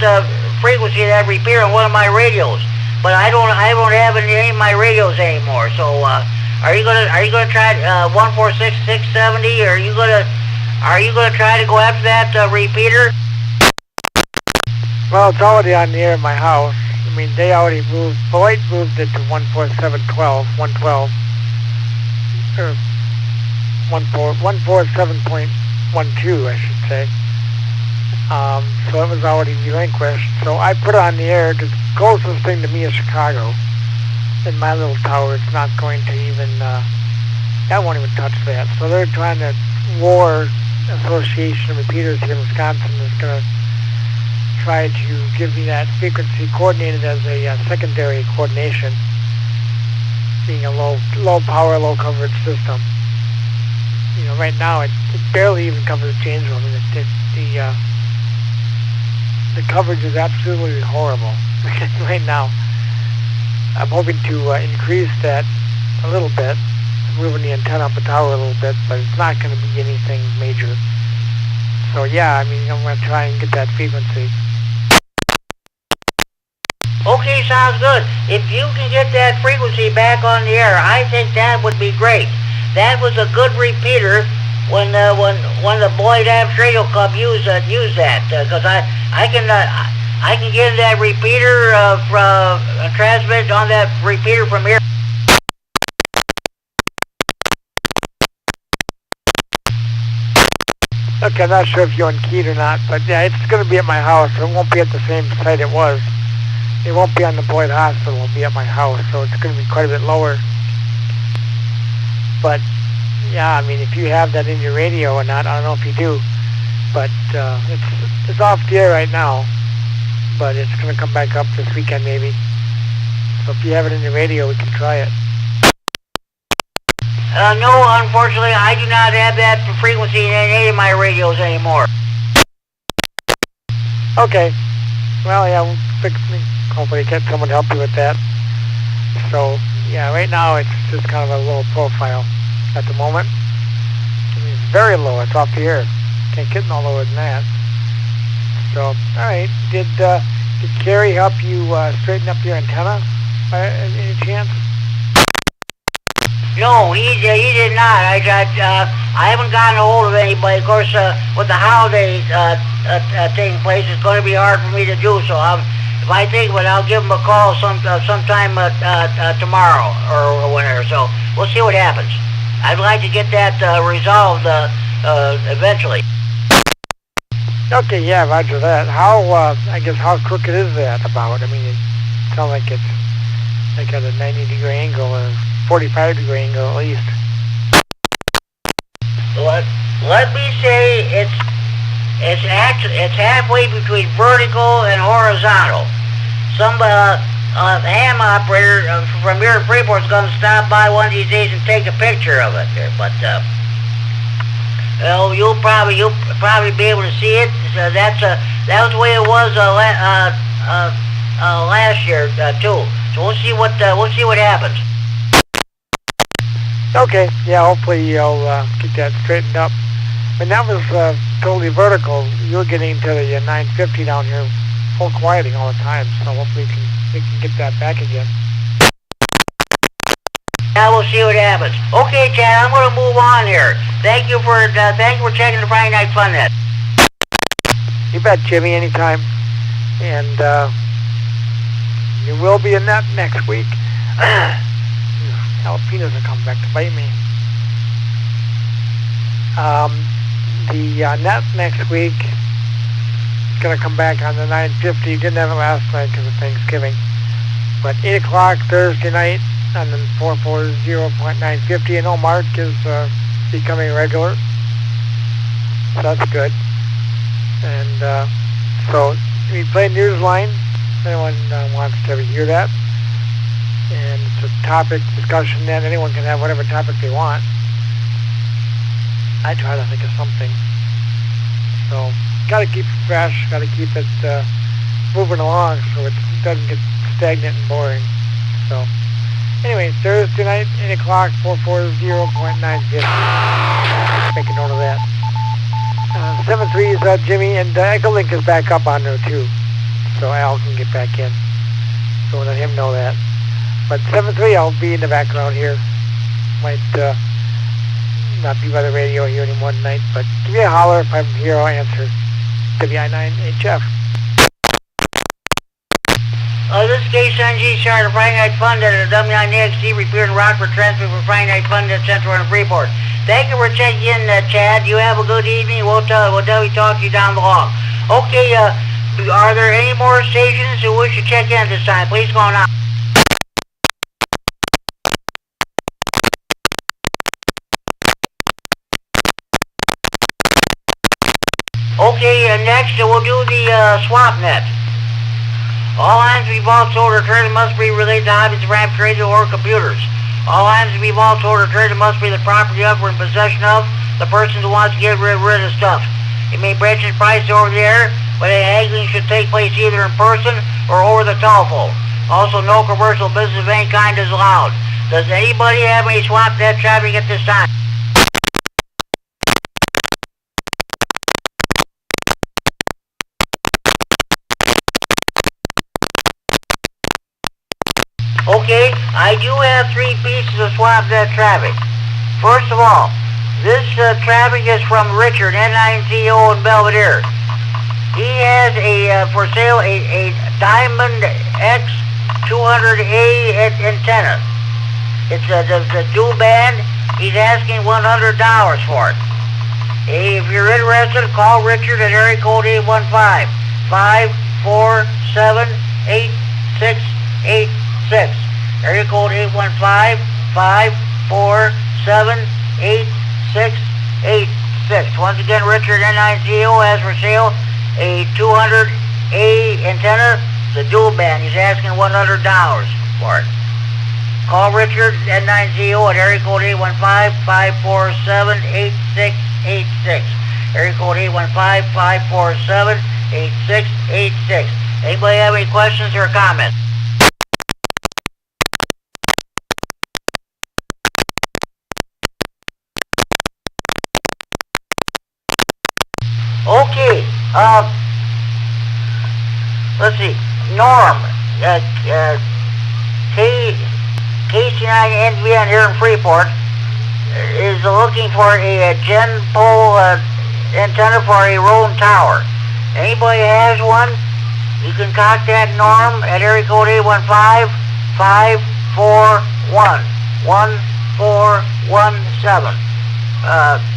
frequency of that repeater on one of my radios. But I don't have any of my radios anymore. So are you gonna try 146.670? Are you gonna try to go after that repeater? Well, it's already on the air in my house. I mean, they already moved. Beloit moved it to 147.12, or 147.12, I should say. So it was already relinquished. So I put it on the air. The closest thing to me is Chicago. in my little tower, it's not going to even, that won't even touch that. So they're trying to, WAR, Association of Repeaters here in Wisconsin, is going to try to give me that frequency coordinated as a secondary coordination, being a low power, low coverage system. You know, right now it barely even covers Janesville. I mean, the coverage is absolutely horrible right now. I'm hoping to increase that a little bit, moving the antenna up the tower a little bit, but it's not going to be anything major. So yeah, I mean, I'm going to try and get that frequency. Okay, sounds good. If you can get that frequency back on the air, I think that would be great. That was a good repeater when the Boyd Amps Radio Club used that, because I can get that repeater transmit on that repeater from here. Okay, I'm not sure if you're on keyed or not, but yeah, it's going to be at my house. It won't be at the same site it was. It won't be on the Boyd Hospital. It'll be at my house, so it's going to be quite a bit lower. But yeah, I mean, if you have that in your radio or not, I don't know if you do, but it's off the air right now. But it's going to come back up this weekend maybe. So if you have it in your radio, we can try it. No, unfortunately, I do not have that frequency in any of my radios anymore. Okay. Well, yeah, we'll hopefully get someone to help you with that. So, yeah, right now it's just kind of a low profile at the moment. I mean, it's very low. It's off the air. Can't get no lower than that. So, all right. Did Kerry help you straighten up your antenna by any chance? No, he did not. I haven't gotten a hold of anybody. Of course, with the holidays taking place, it's going to be hard for me to do so. If I think of it, I'll give him a call sometime tomorrow or whenever. So we'll see what happens. I'd like to get that resolved eventually. Okay, yeah, roger that. I guess how crooked is that about? I mean, it sounds like it's like at a 90-degree angle or 45-degree angle at least. Let me say it's halfway between vertical and horizontal. Some ham operator from here in Freeport is going to stop by one of these days and take a picture of it there, but well, you'll probably be able to see it. So that was the way it was last year too. So we'll see what happens. Okay, yeah, hopefully you'll get that straightened up. When that was totally vertical, you were getting to the 950 down here, full quieting all the time. So hopefully we can get that back again. Now we'll see what happens. Okay, Chad, I'm going to move on here. Thank you for checking the Friday Night Fun Net. You bet, Jimmy, anytime. And you will be in that next week. Jalapenos are coming back to bite me. The net next week is going to come back on the 950. Didn't have it last night because of Thanksgiving. But 8 o'clock Thursday night on the 440.950. I know Mark is becoming regular. So that's good. And so we play Newsline. If anyone wants to ever hear that. And it's a topic discussion that anyone can have whatever topic they want. I try to think of something. So, got to keep it fresh, got to keep it moving along so it doesn't get stagnant and boring. So, anyway, Thursday night, 8 o'clock, 440.950. Make a note of that. 7.3 is Jimmy, and Echolink is back up on there too. So Al can get back in. So let him know that. But 7.3, I'll be in the background here. Might not be by the radio here anymore tonight, but give me a holler if I'm here. I'll answer. WI9HF. This is KSNG Charter Friday Night Fun at the W9XT repeater in Rockford, transfer for Friday Night Fun at Central and Freeport. Thank you for checking in, Chad. You have a good evening. We'll talk to you down the long. Okay, are there any more stations who wish to check in at this time? Please go on out. Next, we'll do the swap net. All items to be bought, sold, or traded must be related to hobbies, ramp, trades, or computers. All items to be bought, sold, or traded must be the property of or in possession of the person who wants to get rid of stuff. It may branch in price over the air, but haggling should take place either in person or over the telephone. Also, no commercial business of any kind is allowed. Does anybody have any swap net traffic at this time? Okay, I do have 3 pieces of swap net traffic. First of all, this traffic is from Richard, N9CO in Belvedere. He has for sale a Diamond X200A antenna. It's the dual band. He's asking $100 for it. If you're interested, call Richard at area code 815-547-8686. Area code 815-547-8686. Once again, Richard N9CO has for sale a 200A antenna, the dual band. He's asking $100 for it. Call Richard N9CO at area code 815-547-8686. Area code 815-547-8686. Anybody have any questions or comments? Okay, let's see. Norm, KC9NVN here in Freeport is looking for a Gen pole antenna for a Roan tower. Anybody has one? You can contact Norm at area code 815-541-1417.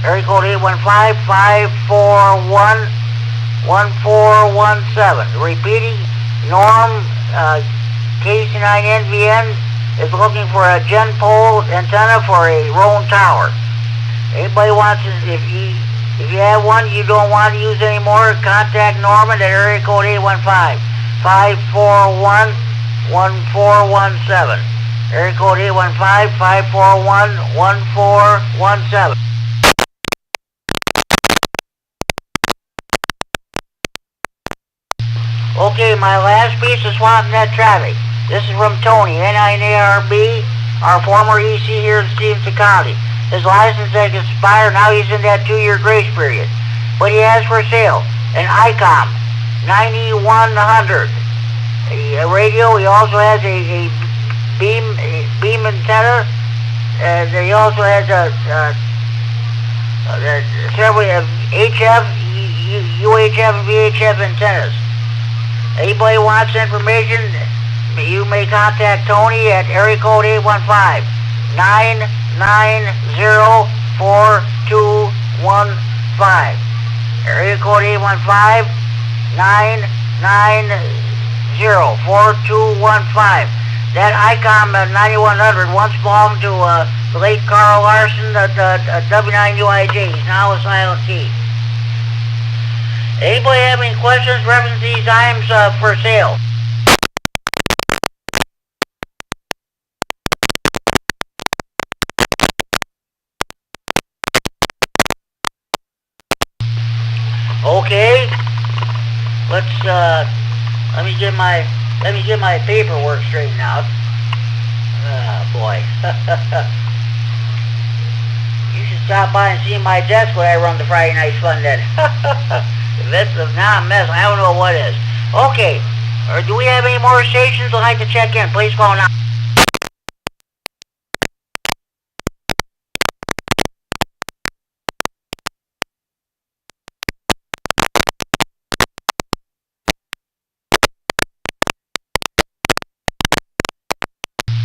Area code 815-541-1417. Repeating, Norm, KC9NVN is looking for a Gen pole antenna for a Roan tower. Anybody wants it, if you have one you don't want to use anymore, contact Norman at area code 815-541-1417. Area code 815-541-1417. Okay, my last piece of swap net traffic. This is from Tony, N9ARB, our former EC here in Stevenson County. His license has expired, now he's in that 2-year grace period. But he has for sale an ICOM 9100 a radio. He also has a beam antenna, and he also has several HF, UHF, and VHF antennas. Anybody wants information, you may contact Tony at area code 815-990-4215. Area code 815-990-4215. That ICOM 9100 once belonged to the late Carl Larson, the W9UIJ. He's now a silent T. Anybody have any questions reference these items for sale? Okay, let's let me get my paperwork straightened out. Oh boy. You should stop by and see my desk when I run the Friday Night Fun then. If it's not a mess, I don't know what is. Okay, or do we have any more stations that'd like to check in? Please call now.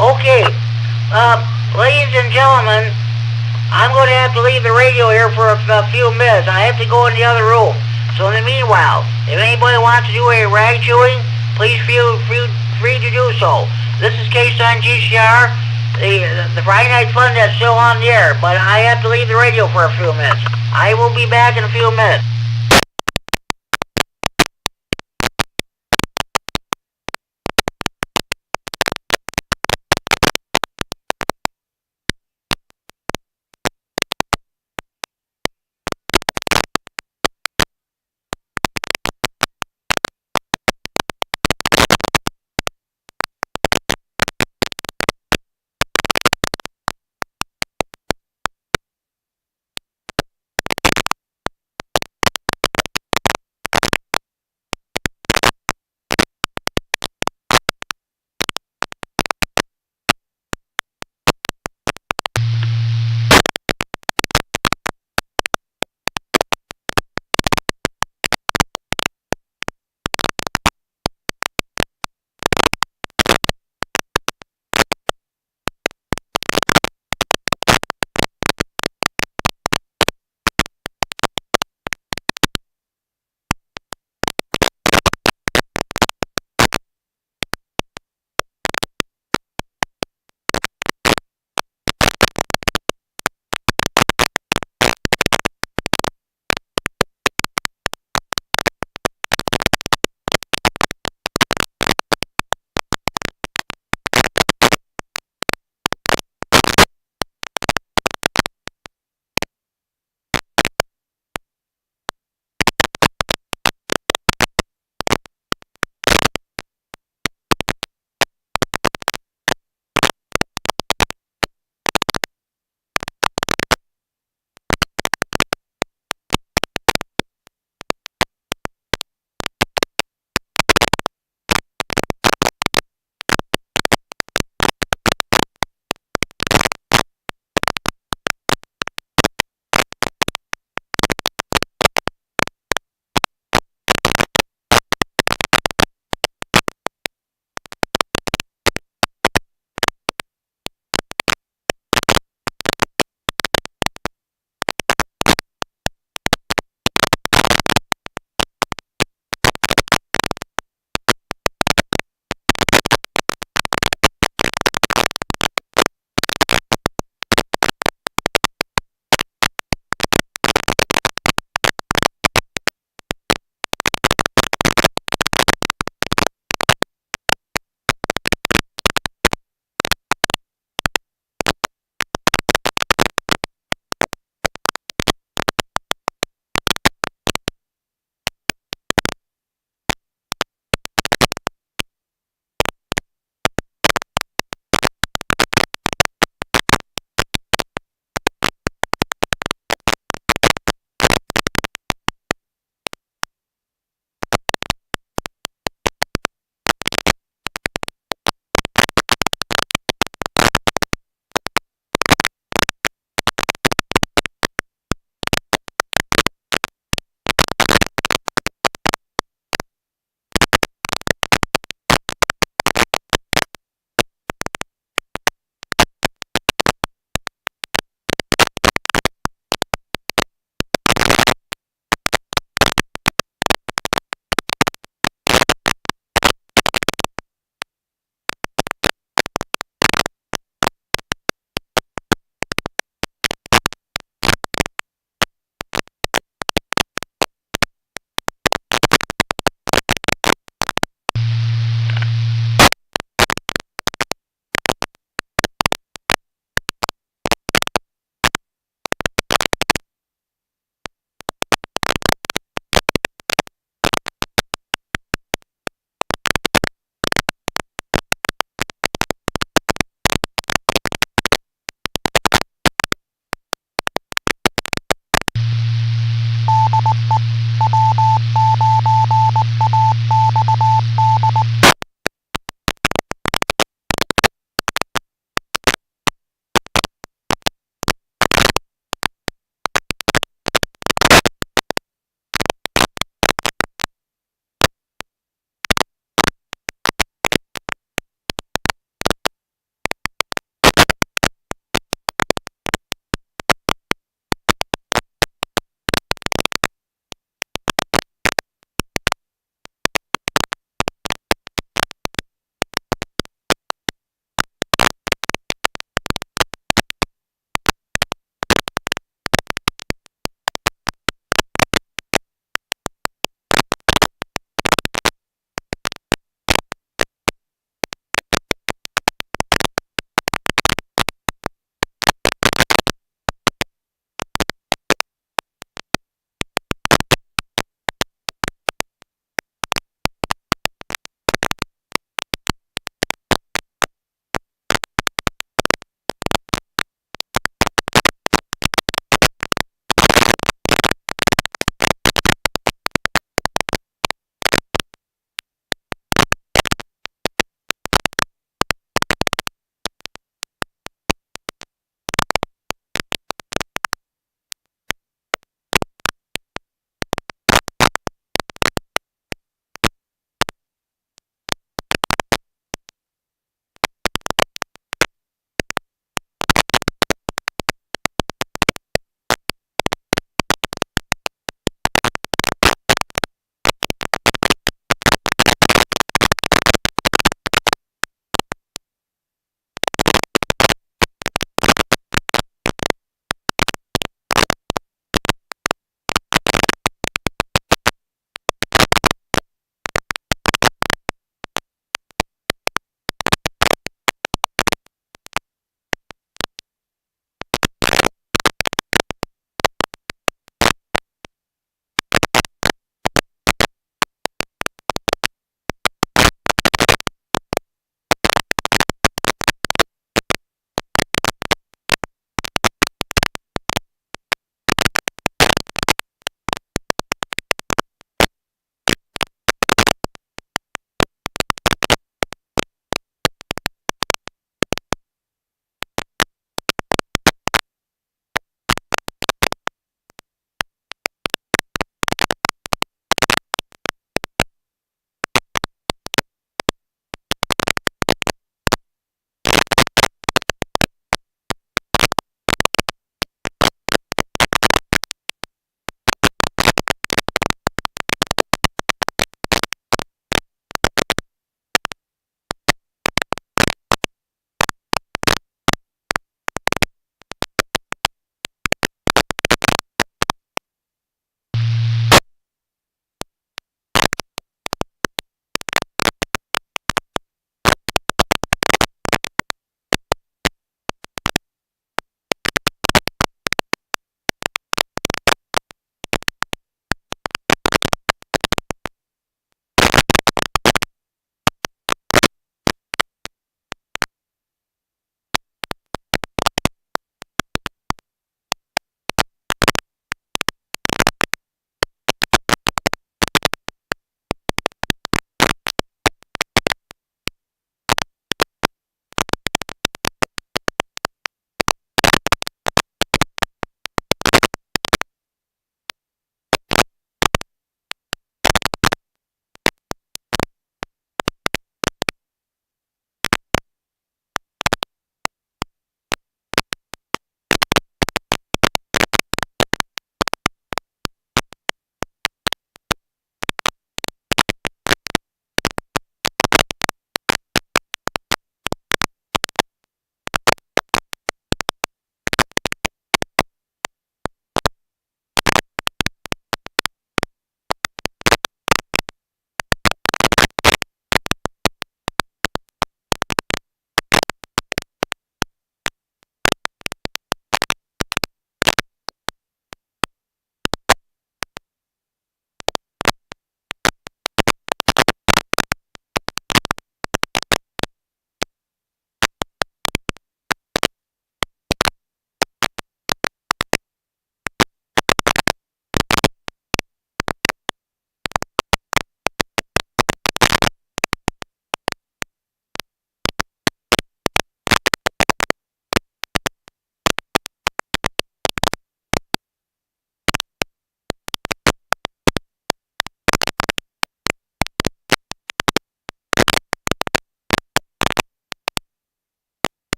Okay, ladies and gentlemen, I'm going to have to leave the radio here for a few minutes. I have to go in the other room. So in the meanwhile, if anybody wants to do a rag chewing, please feel free to do so. This is K-Sign GCR. The Friday Night Fun that's still on the air, but I have to leave the radio for a few minutes. I will be back in a few minutes.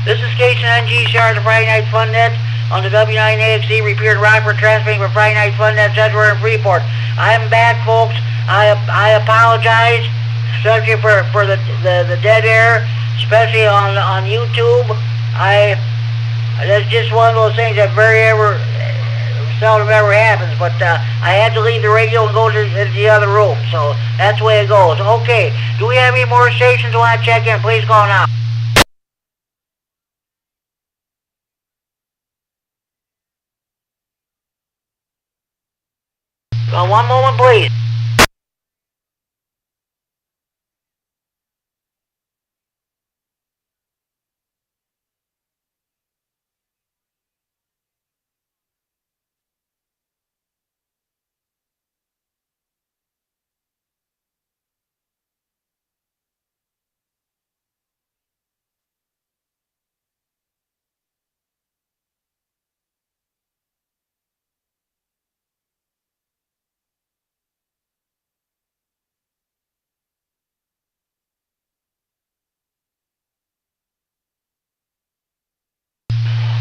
This is K9 GCR, the Friday Night Fun Net on the W9AXE, repeated Rockford, transmitting for Friday Night Fun Net, Central and Freeport. I'm back, folks. I apologize, especially for the dead air, especially on YouTube. That's just one of those things that seldom ever happens, but I had to leave the radio and go to the other room, so that's the way it goes. Okay, do we have any more stations who want to check in? Please call now. One moment, please.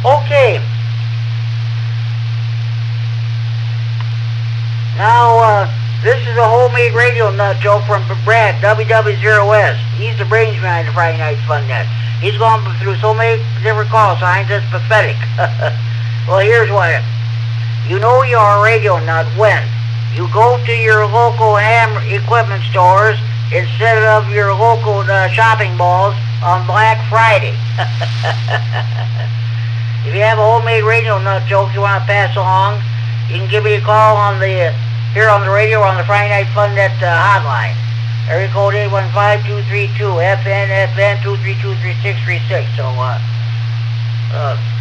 Okay. Now, this is a homemade radio nut joke from Brad, WW0S. He's the brains behind the Friday Night Fun Net. He's gone through so many different call signs, it's pathetic. Well, here's what. You know you're a radio nut when you go to your local ham equipment stores instead of your local shopping malls on Black Friday. If you have a homemade radio nut joke you want to pass along, you can give me a call on here on the radio or on the Friday Night Fun Net hotline. Area code 815-232-FN 232-3636. So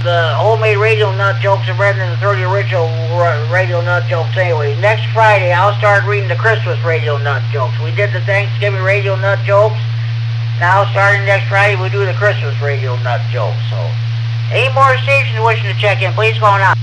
the homemade radio nut jokes are better than the 30 original radio nut jokes anyway. Next Friday I'll start reading the Christmas radio nut jokes. We did the Thanksgiving radio nut jokes. Now starting next Friday we do the Christmas radio nut jokes. So any more stations wishing to check in, please call now.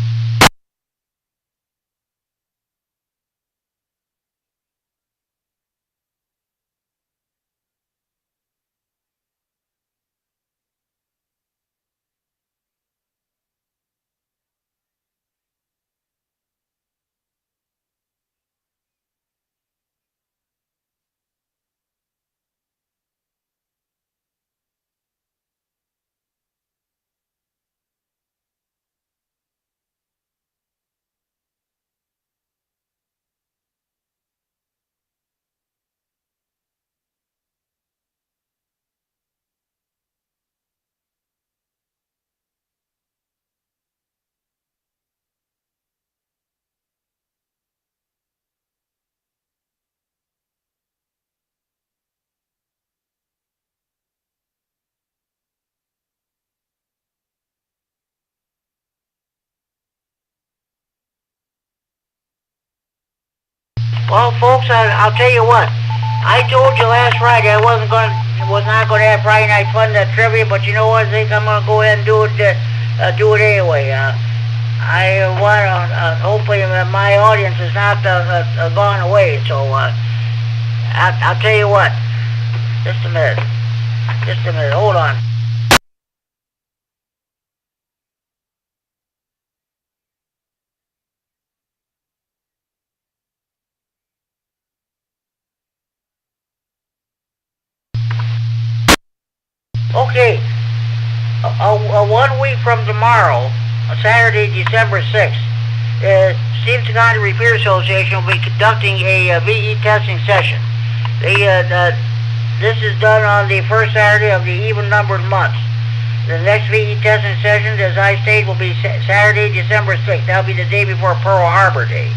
Well, folks, I'll tell you what. I told you last Friday I was not going to have Friday Night Fun Net trivia, but you know what? I think I'm going to go ahead and do it anyway. I want hopefully my audience has not gone away. So I'll tell you what. Just a minute. Hold on. Okay, 1 week from tomorrow, Saturday, December 6th, Stevens County Repair Association will be conducting a VE testing session. This is done on the first Saturday of the even-numbered months. The next VE testing session, as I stated, will be Saturday, December 6th. That'll be the day before Pearl Harbor Day.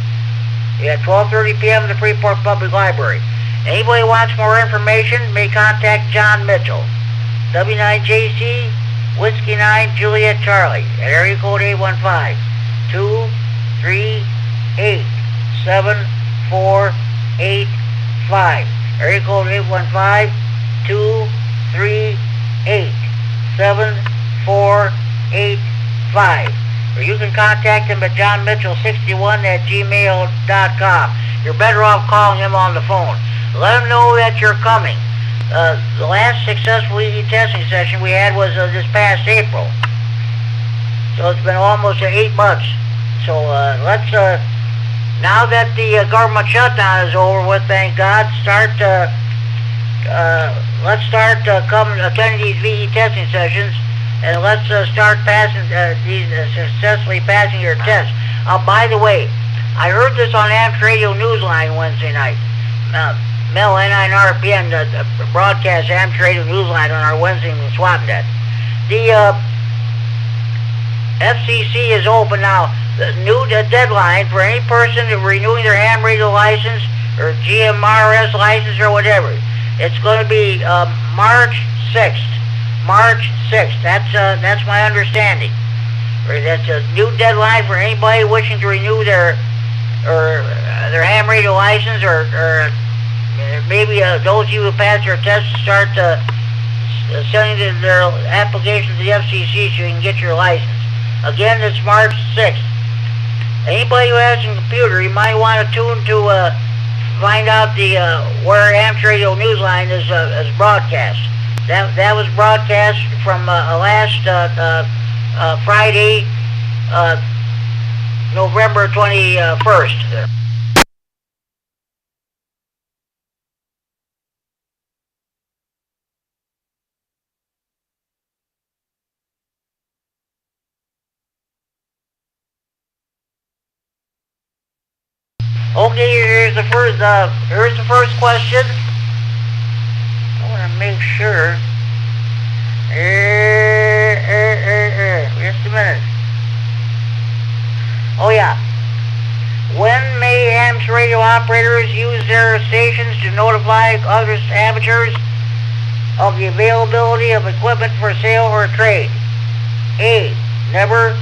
At 12:30 p.m. in the Freeport Public Library. Anybody who wants more information may contact John Mitchell. W9JC, Whiskey 9, Juliet Charlie, at area code 815-238-7485. Area code 815-238-7485. Or you can contact him at johnmitchell61@gmail.com. You're better off calling him on the phone. Let him know that you're coming. The last successful EV testing session we had was this past April. So it's been almost 8 months. So let's, now that the government shutdown is over with, thank God, let's start attending these VE testing sessions, and let's start passing successfully passing your tests. By the way, I heard this on Amps Radio Newsline Wednesday night. Mel N9RPN broadcast Amps Radio Newsline on our Wednesday swap net. The FCC is open now. The new deadline for any person renewing their ham radio license or GMRS license or whatever. It's going to be March 6th. March 6th. That's my understanding. That's a new deadline for anybody wishing to renew their ham radio license, or maybe those of you who passed their test start sending their application to the FCC so you can get your license. Again, it's March 6th. Anybody who has a computer, you might want to tune to find out where Amps Radio Newsline is broadcast. That was broadcast from last Friday, November 21st. Okay, here's the first question. I want to make sure. Just a minute. Oh yeah. When may Amps radio operators use their stations to notify other amateurs of the availability of equipment for sale or trade? A. Never.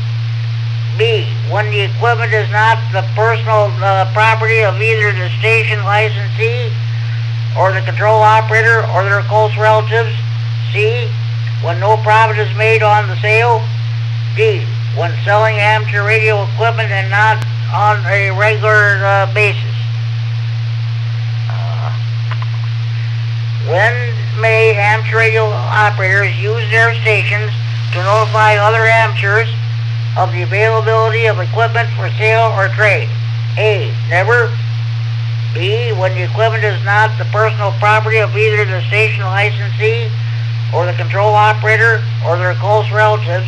B. When the equipment is not the personal property of either the station licensee or the control operator or their close relatives. C. When no profit is made on the sale. D. When selling amateur radio equipment and not on a regular basis. When may amateur radio operators use their stations to notify other amateurs of the availability of equipment for sale or trade? A. Never. B. When the equipment is not the personal property of either the station licensee or the control operator or their close relatives.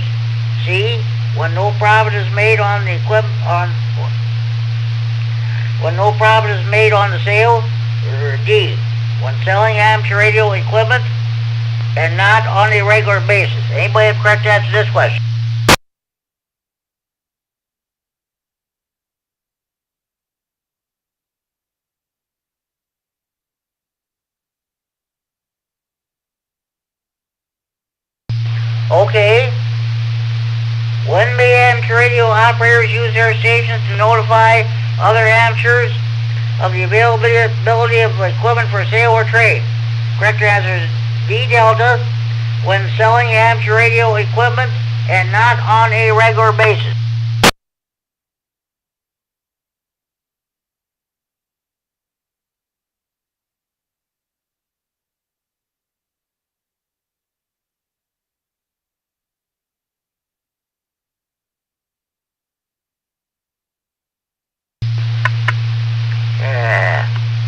C. When no profit is made on the equipment when no profit is made on the sale. Or D. When selling amateur radio equipment and not on a regular basis. Anybody have correct answer to this question? Okay. When may amateur radio operators use their stations to notify other amateurs of the availability of equipment for sale or trade? Correct answer is D Delta. When selling amateur radio equipment and not on a regular basis.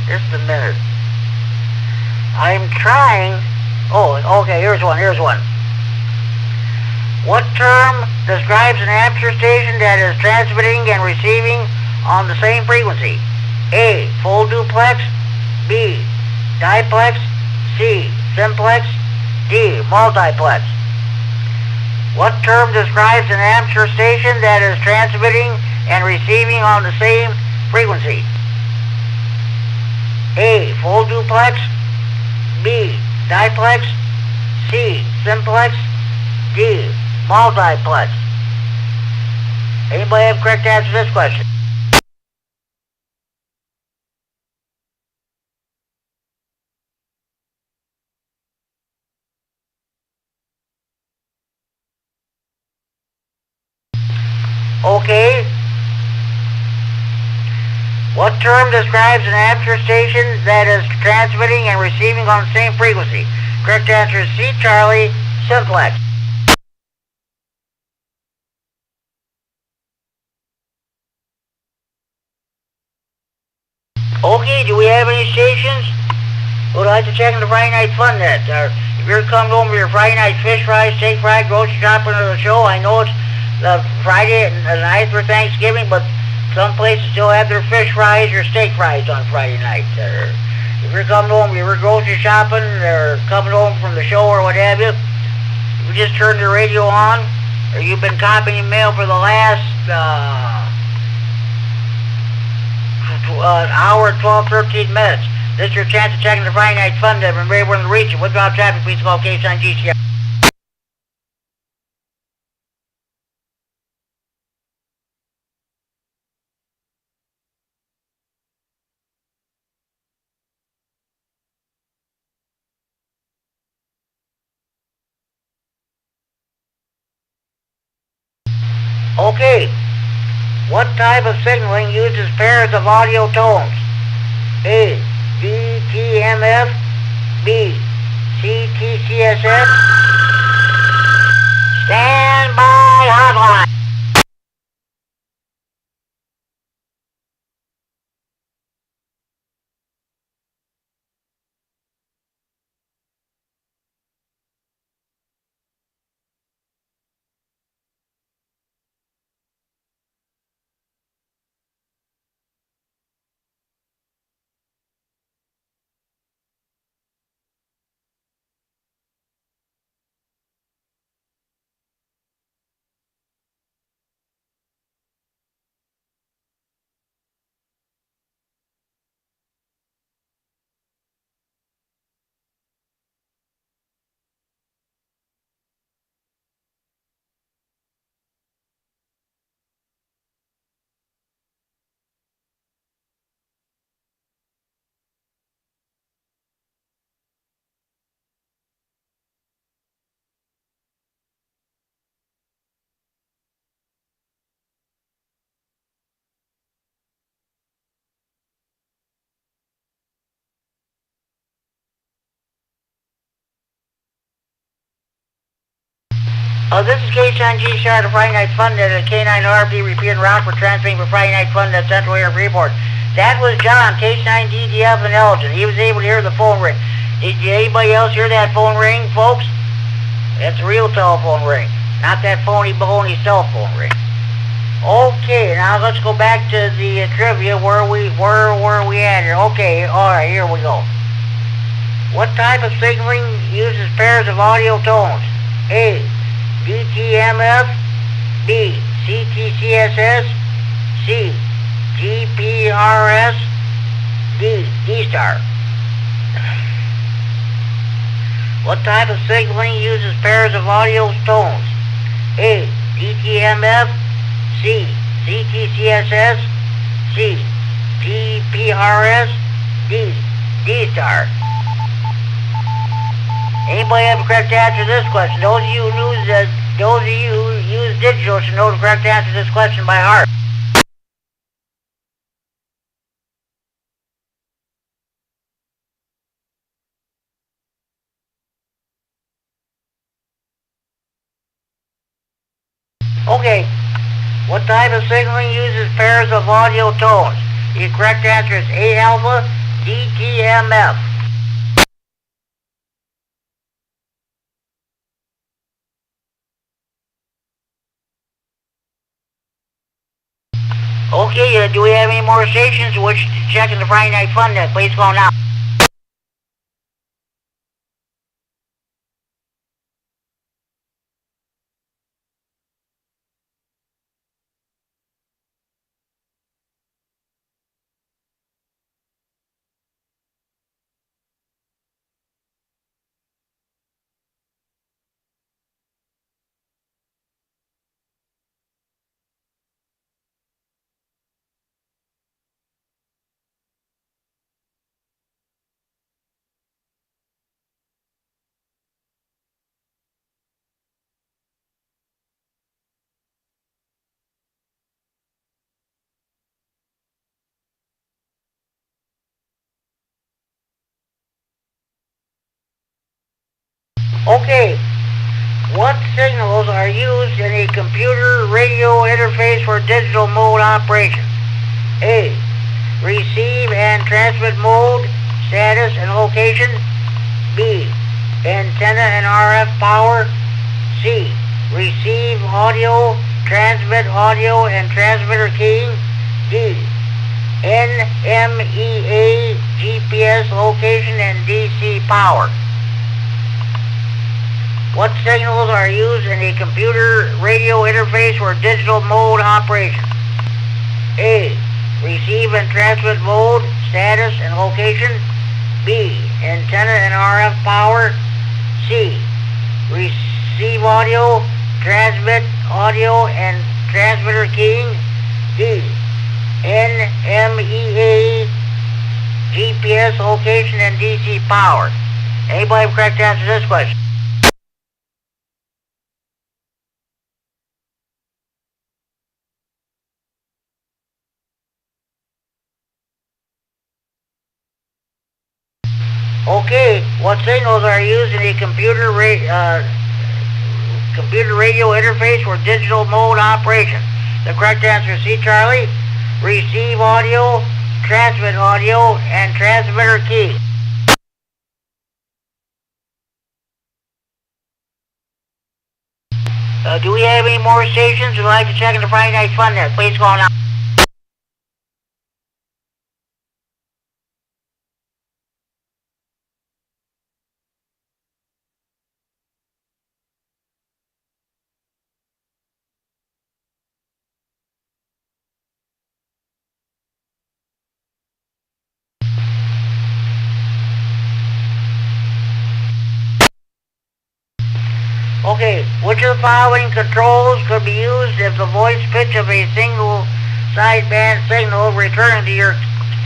Just a minute. I'm trying. Oh, okay, here's one. What term describes an amateur station that is transmitting and receiving on the same frequency? A. Full duplex. B. Diplex. C. Simplex. D. Multiplex. What term describes an amateur station that is transmitting and receiving on the same frequency? A. Full duplex. B. Diplex. C. Simplex. D. Multiplex. Anybody have correct answer to this question? Okay. What term describes an amateur station that is transmitting and receiving on the same frequency? Correct answer is C, Charlie, simplex. Okay, do we have any stations? Would like to check in the Friday Night Fun Net. If you're coming home with your Friday night fish fries, steak fries, grocery shopping or the show, I know it's the Friday night for Thanksgiving, but some places still have their fish fries or steak fries on Friday night. If you're coming home, if you're grocery shopping or coming home from the show or what have you, you just turn the radio on, or you've been copying mail for the last hour, 12, 13 minutes. This is your chance of checking the Friday Night Fun Net. Remember, we're in the region. Without traffic, please call K-Sign GCR. Okay, what type of signaling uses pairs of audio tones? A, VTMF, B, CTCSS. Stand by hotline. This is K-Sign GCR, the Friday Night Fun Net at K9RP repeating route for transmitting for Friday Night Fun Net Central Air Freeport. That was John, K9 DDF and Elgin. He was able to hear the phone ring. Did anybody else hear that phone ring, folks? That's a real telephone ring, not that phony baloney cell phone ring. Okay, now let's go back to the trivia where we at here. Okay, alright, here we go. What type of signaling uses pairs of audio tones? A, VTMF, B, CTCSS, C, GPRS, D, D-Star. What type of signaling uses pairs of audio tones? A, DTMF, C, CTCSS, C, GPRS, D, D-Star. Anybody have a correct answer to this question? Those of you who use digital should know the correct answer to this question by heart. Okay, what type of signaling uses pairs of audio tones? The correct answer is A alpha DTMF. Okay, do we have any more stations which check in the Friday Night Fun Net? Please call now. Okay, what signals are used in a computer radio interface for digital mode operation? A. Receive and transmit mode, status and location. B. Antenna and RF power. C. Receive audio, transmit audio and transmitter keying. D. NMEA, GPS location and DC power. What signals are used in a computer radio interface for digital mode operation? A. Receive and transmit mode, status and location. B. Antenna and RF power. C. Receive audio, transmit audio and transmitter keying. D. NMEA, GPS location and DC power. Anybody have a correct answer to this question? Okay, what signals are used in a computer radio interface for digital mode operation? The correct answer is C, Charlie. Receive audio, transmit audio, and transmitter key. Do we have any more stations who'd like to check into Friday Night's Fun there? Please call now. Okay, which of the following controls could be used if the voice pitch of a single sideband signal returning to your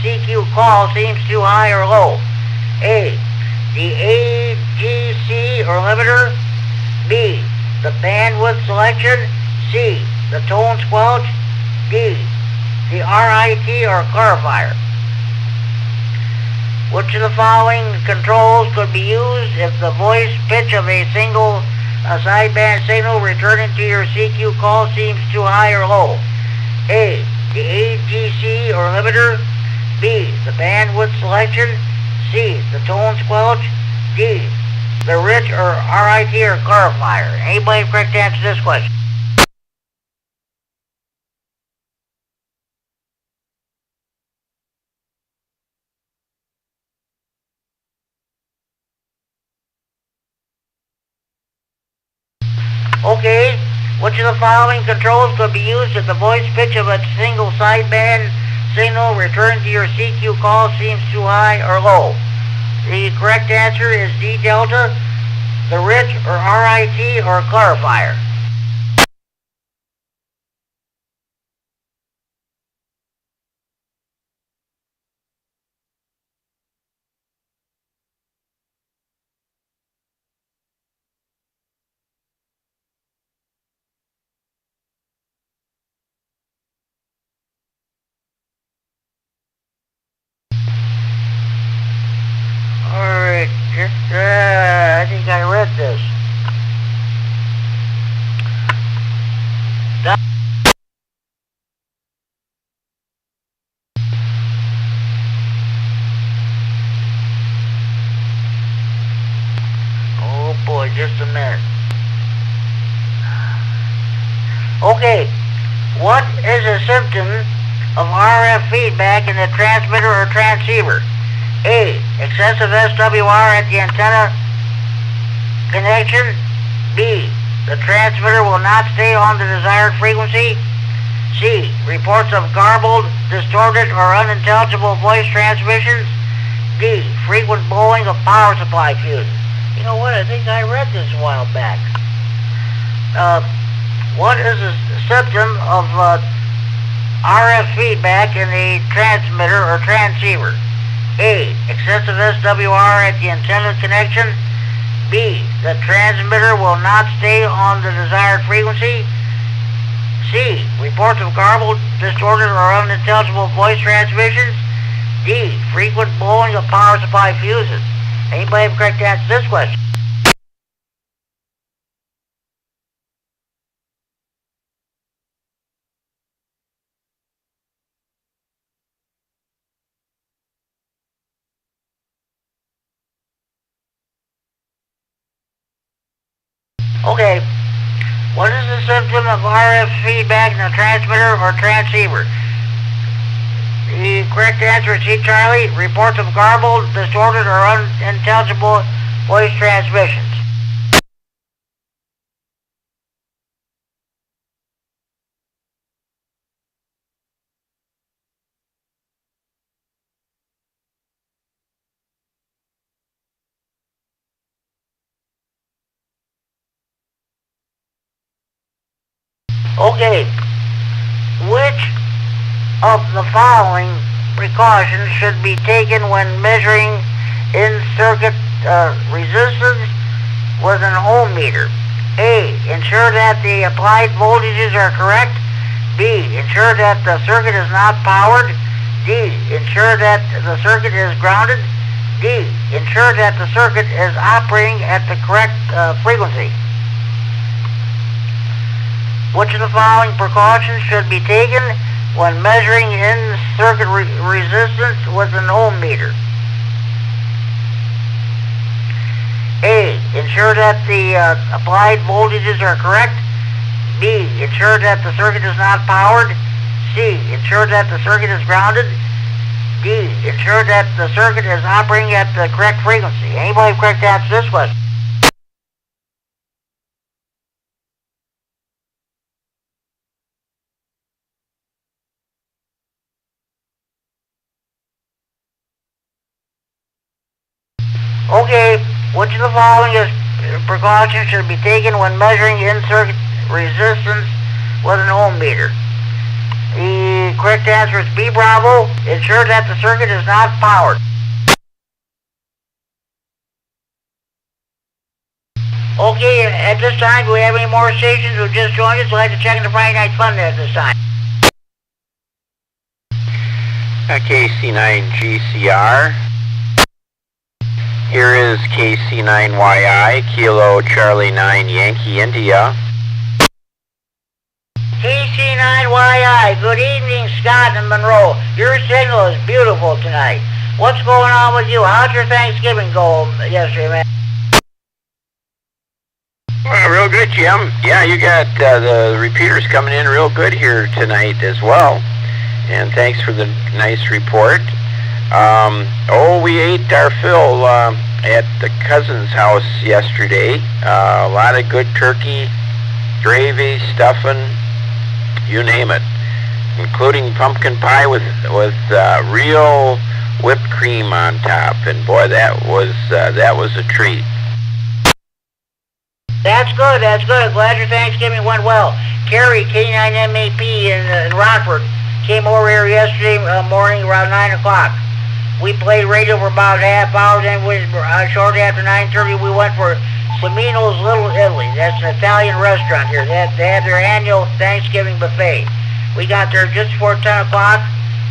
CQ call seems too high or low? A. The AGC or limiter. B. The bandwidth selection. C. The tone squelch. D. The RIT or clarifier. Which of the following controls could be used if the voice pitch of a single sideband signal returning to your CQ call seems too high or low? A. The AGC or limiter. B. The bandwidth selection. C. The tone squelch. D. The rich or RIT or clarifier. Anybody have correct answer to this question? Okay, which of the following controls could be used if the voice pitch of a single sideband signal returning to your CQ call seems too high or low? The correct answer is D delta, the rich or RIT or clarifier. Alright, I think I read this. Oh boy, just a minute. Okay, what is a symptom of RF feedback in the transmitter or transceiver? A. Excessive SWR at the antenna connection. B. The transmitter will not stay on the desired frequency. C. Reports of garbled, distorted, or unintelligible voice transmissions. D. Frequent blowing of power supply fuses. You know what? I think I read this a while back. What is a symptom of RF feedback in the transmitter or transceiver? A. Excessive SWR at the antenna connection. B. The transmitter will not stay on the desired frequency. C. Reports of garbled, distorted, or unintelligible voice transmissions. D. Frequent blowing of power supply fuses. Anybody have a correct answer to this question? Okay. What is the symptom of RF feedback in the transmitter or transceiver? The correct answer is C, Charlie. Reports of garbled, distorted, or unintelligible voice transmissions. Okay. Which of the following precautions should be taken when measuring in-circuit resistance with an ohm meter? A. Ensure that the applied voltages are correct. B. Ensure that the circuit is not powered. D. Ensure that the circuit is grounded. D. Ensure that the circuit is operating at the correct frequency. Which of the following precautions should be taken when measuring in-circuit resistance with an ohm meter? A. Ensure that the applied voltages are correct. B. Ensure that the circuit is not powered. C. Ensure that the circuit is grounded. D. Ensure that the circuit is operating at the correct frequency. Anybody correct to answer this question? Okay, which of the following precautions should be taken when measuring in-circuit resistance with an ohm meter? The correct answer is B, Bravo. Ensure that the circuit is not powered. Okay, at this time, do we have any more stations who just joined us? We'd like to check in the Friday Night Fun at this time. KC9GCR. Here is KC9YI, Kilo Charlie 9 Yankee India. KC9YI, good evening, Scott and Monroe. Your signal is beautiful tonight. What's going on with you? How'd your Thanksgiving go yesterday, man? Well, real good, Jim. Yeah, you got the repeaters coming in real good here tonight as well. And thanks for the nice report. We ate our fill at the cousin's house yesterday. A lot of good turkey, gravy, stuffing, you name it, including pumpkin pie with real whipped cream on top. And boy, that was a treat. That's good. That's good. Glad your Thanksgiving went well. Kerry, K9MAP in Rockford, came over here yesterday morning around 9 o'clock. We played radio for about a half hour, then shortly after 9:30 we went for Semino's Little Italy. That's an Italian restaurant here. They had their annual Thanksgiving buffet. We got there just before 10 o'clock.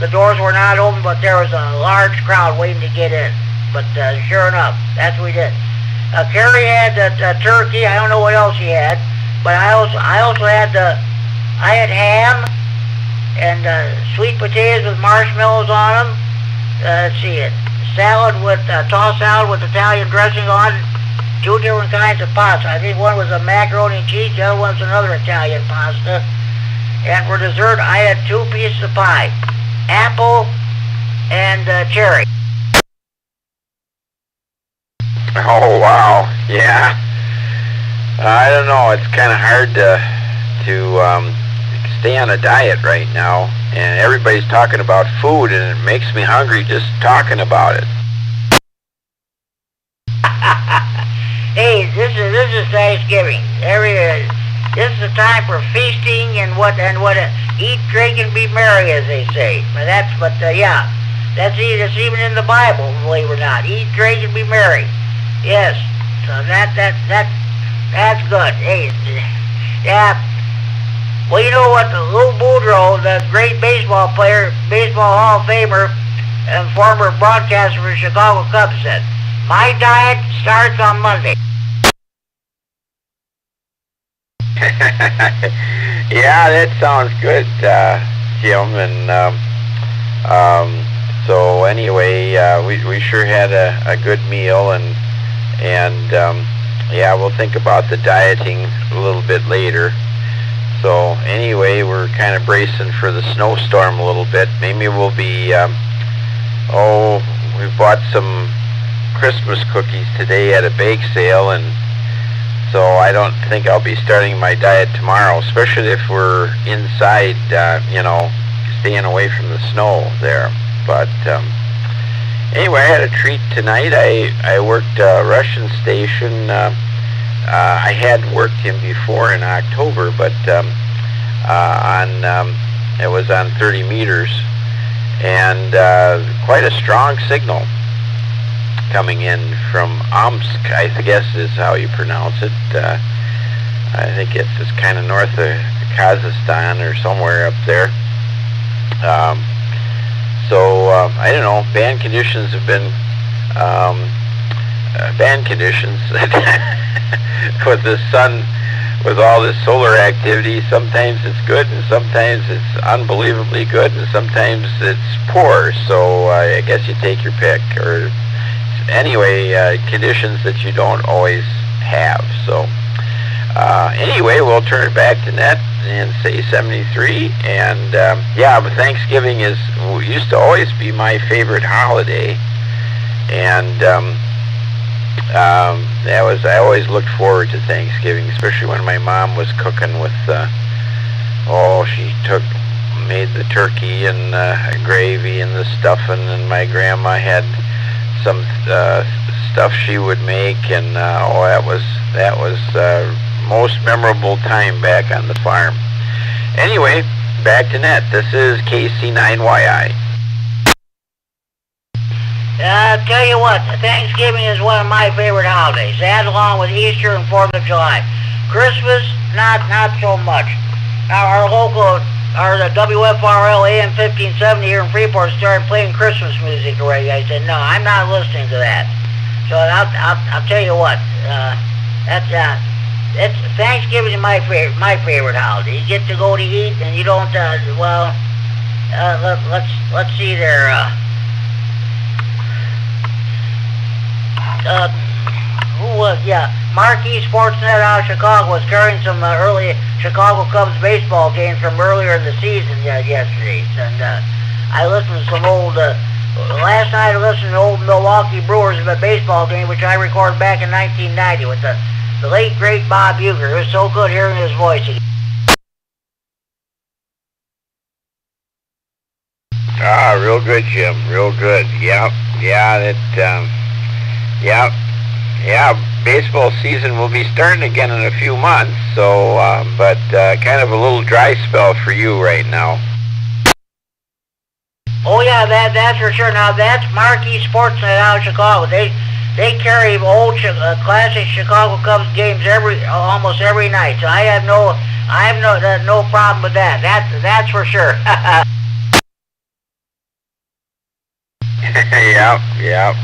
The doors were not open, but there was a large crowd waiting to get in. But sure enough, that's what we did. Kerry had turkey. I don't know what else he had, but I also had I had ham and sweet potatoes with marshmallows on them. Let's see it. Salad with tossed salad with Italian dressing on. 2 different kinds of pasta. I think one was a macaroni and cheese. The other one was another Italian pasta. And for dessert, I had 2 pieces of pie, apple and cherry. Oh wow, yeah. I don't know. It's kind of hard to stay on a diet right now, and everybody's talking about food, and it makes me hungry just talking about it. Hey, this is Thanksgiving. This is a time for feasting and what eat, drink, and be merry, as they say. That's even in the Bible, believe it or not. Eat, drink, and be merry. Yes, so that's good. Hey, yeah. Well, you know what, Lou Boudreau, the great baseball player, baseball Hall of Famer, and former broadcaster for the Chicago Cubs said, "My diet starts on Monday." Yeah, that sounds good, Jim. And so anyway, we sure had a good meal, and yeah, we'll think about the dieting a little bit later. So anyway, we're kind of bracing for the snowstorm a little bit. Maybe we'll be, we bought some Christmas cookies today at a bake sale, and so I don't think I'll be starting my diet tomorrow, especially if we're inside, staying away from the snow there. But anyway, I had a treat tonight. I worked Russian station. I had worked him before in October, but it was on 30 meters, and quite a strong signal coming in from Omsk, I guess is how you pronounce it. I think it's just kind of north of Kazakhstan or somewhere up there. I don't know, bad conditions have been bad conditions with the sun, with all this solar activity. Sometimes it's good and sometimes it's unbelievably good and sometimes it's poor, so I guess you take your pick. Or anyway, conditions that you don't always have. So anyway, we'll turn it back to net and say 73. And but Thanksgiving used to always be my favorite holiday, and I always looked forward to Thanksgiving, especially when my mom was cooking with she made the turkey and gravy and the stuffing, and my grandma had some stuff she would make, and that was most memorable time back on the farm. Anyway, back to net. This is KC9YI. I'll tell you what, Thanksgiving is one of my favorite holidays, that along with Easter and 4th of July. Christmas, not so much. Now, the WFRL AM 1570 here in Freeport started playing Christmas music already. I said, no, I'm not listening to that. So I'll tell you what, Thanksgiving is my favorite holiday. You get to go to eat, and you don't. Let's see there. Marquee Sportsnet out of Chicago was carrying some early Chicago Cubs baseball games from earlier in the season yesterday, and I listened to some old. Last night I listened to old Milwaukee Brewers baseball game, which I recorded back in 1990 with the late great Bob Uecker. It was so good hearing his voice again. Real good, Jim. Real good. Yeah. Baseball season will be starting again in a few months. So, but kind of a little dry spell for you right now. Oh yeah, that's for sure. Now that's Marquee Sportsnet out of Chicago. They carry old classic Chicago Cubs games almost every night. So I have no problem with that. That's for sure.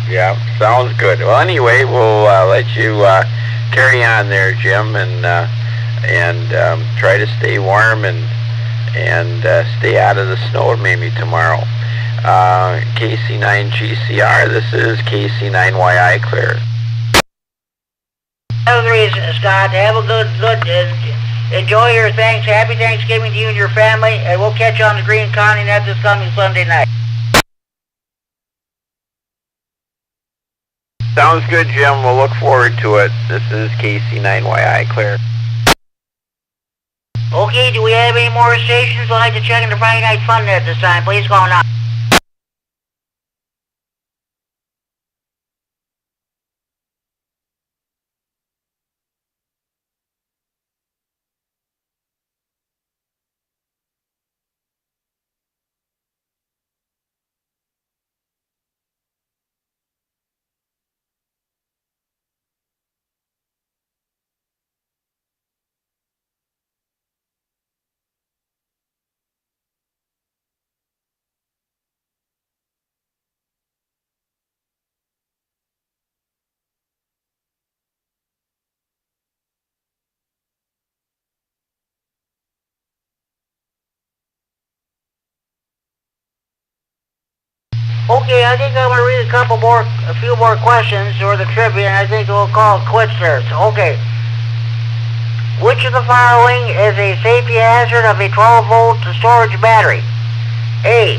Yeah. Sounds good. Well, anyway, we'll let you carry on there, Jim, and try to stay warm and stay out of the snow maybe tomorrow. KC9GCR, this is KC9YI clear. Scott, have a good, enjoy your happy Thanksgiving to you and your family, and we'll catch you on the Green County Net this coming Sunday night. Sounds good, Jim. We'll look forward to it. This is KC9YI clear. Okay, do we have any more stations? I'd like to check in the Friday Night Fun Net this time. Please call now. Okay, I think I'm gonna read a few more questions or the trivia, and I think we'll call it quits there. So, okay. Which of the following is a safety hazard of a 12-volt storage battery? A.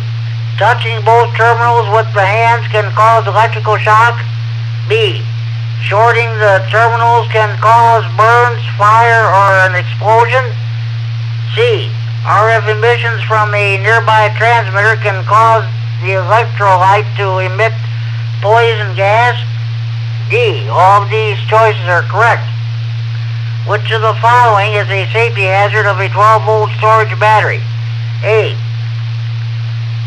Touching both terminals with the hands can cause electrical shock. B. Shorting the terminals can cause burns, fire, or an explosion. C. RF emissions from a nearby transmitter can cause the electrolyte to emit poison gas. D. All of these choices are correct. Which of the following is a safety hazard of a 12-volt storage battery? A.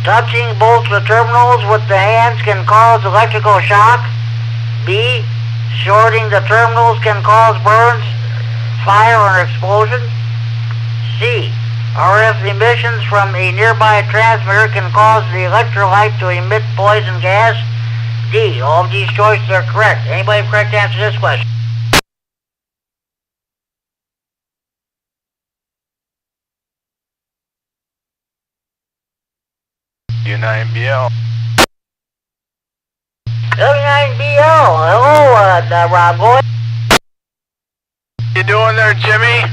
Touching both the terminals with the hands can cause electrical shock. B. Shorting the terminals can cause burns, fire, or explosion. C. RF emissions from a nearby transmitter can cause the electrolyte to emit poison gas. D. All of these choices are correct. Anybody have a correct answer to this question? U9BL. W9BL. Hello, Rob. Go ahead. What you doing there, Jimmy?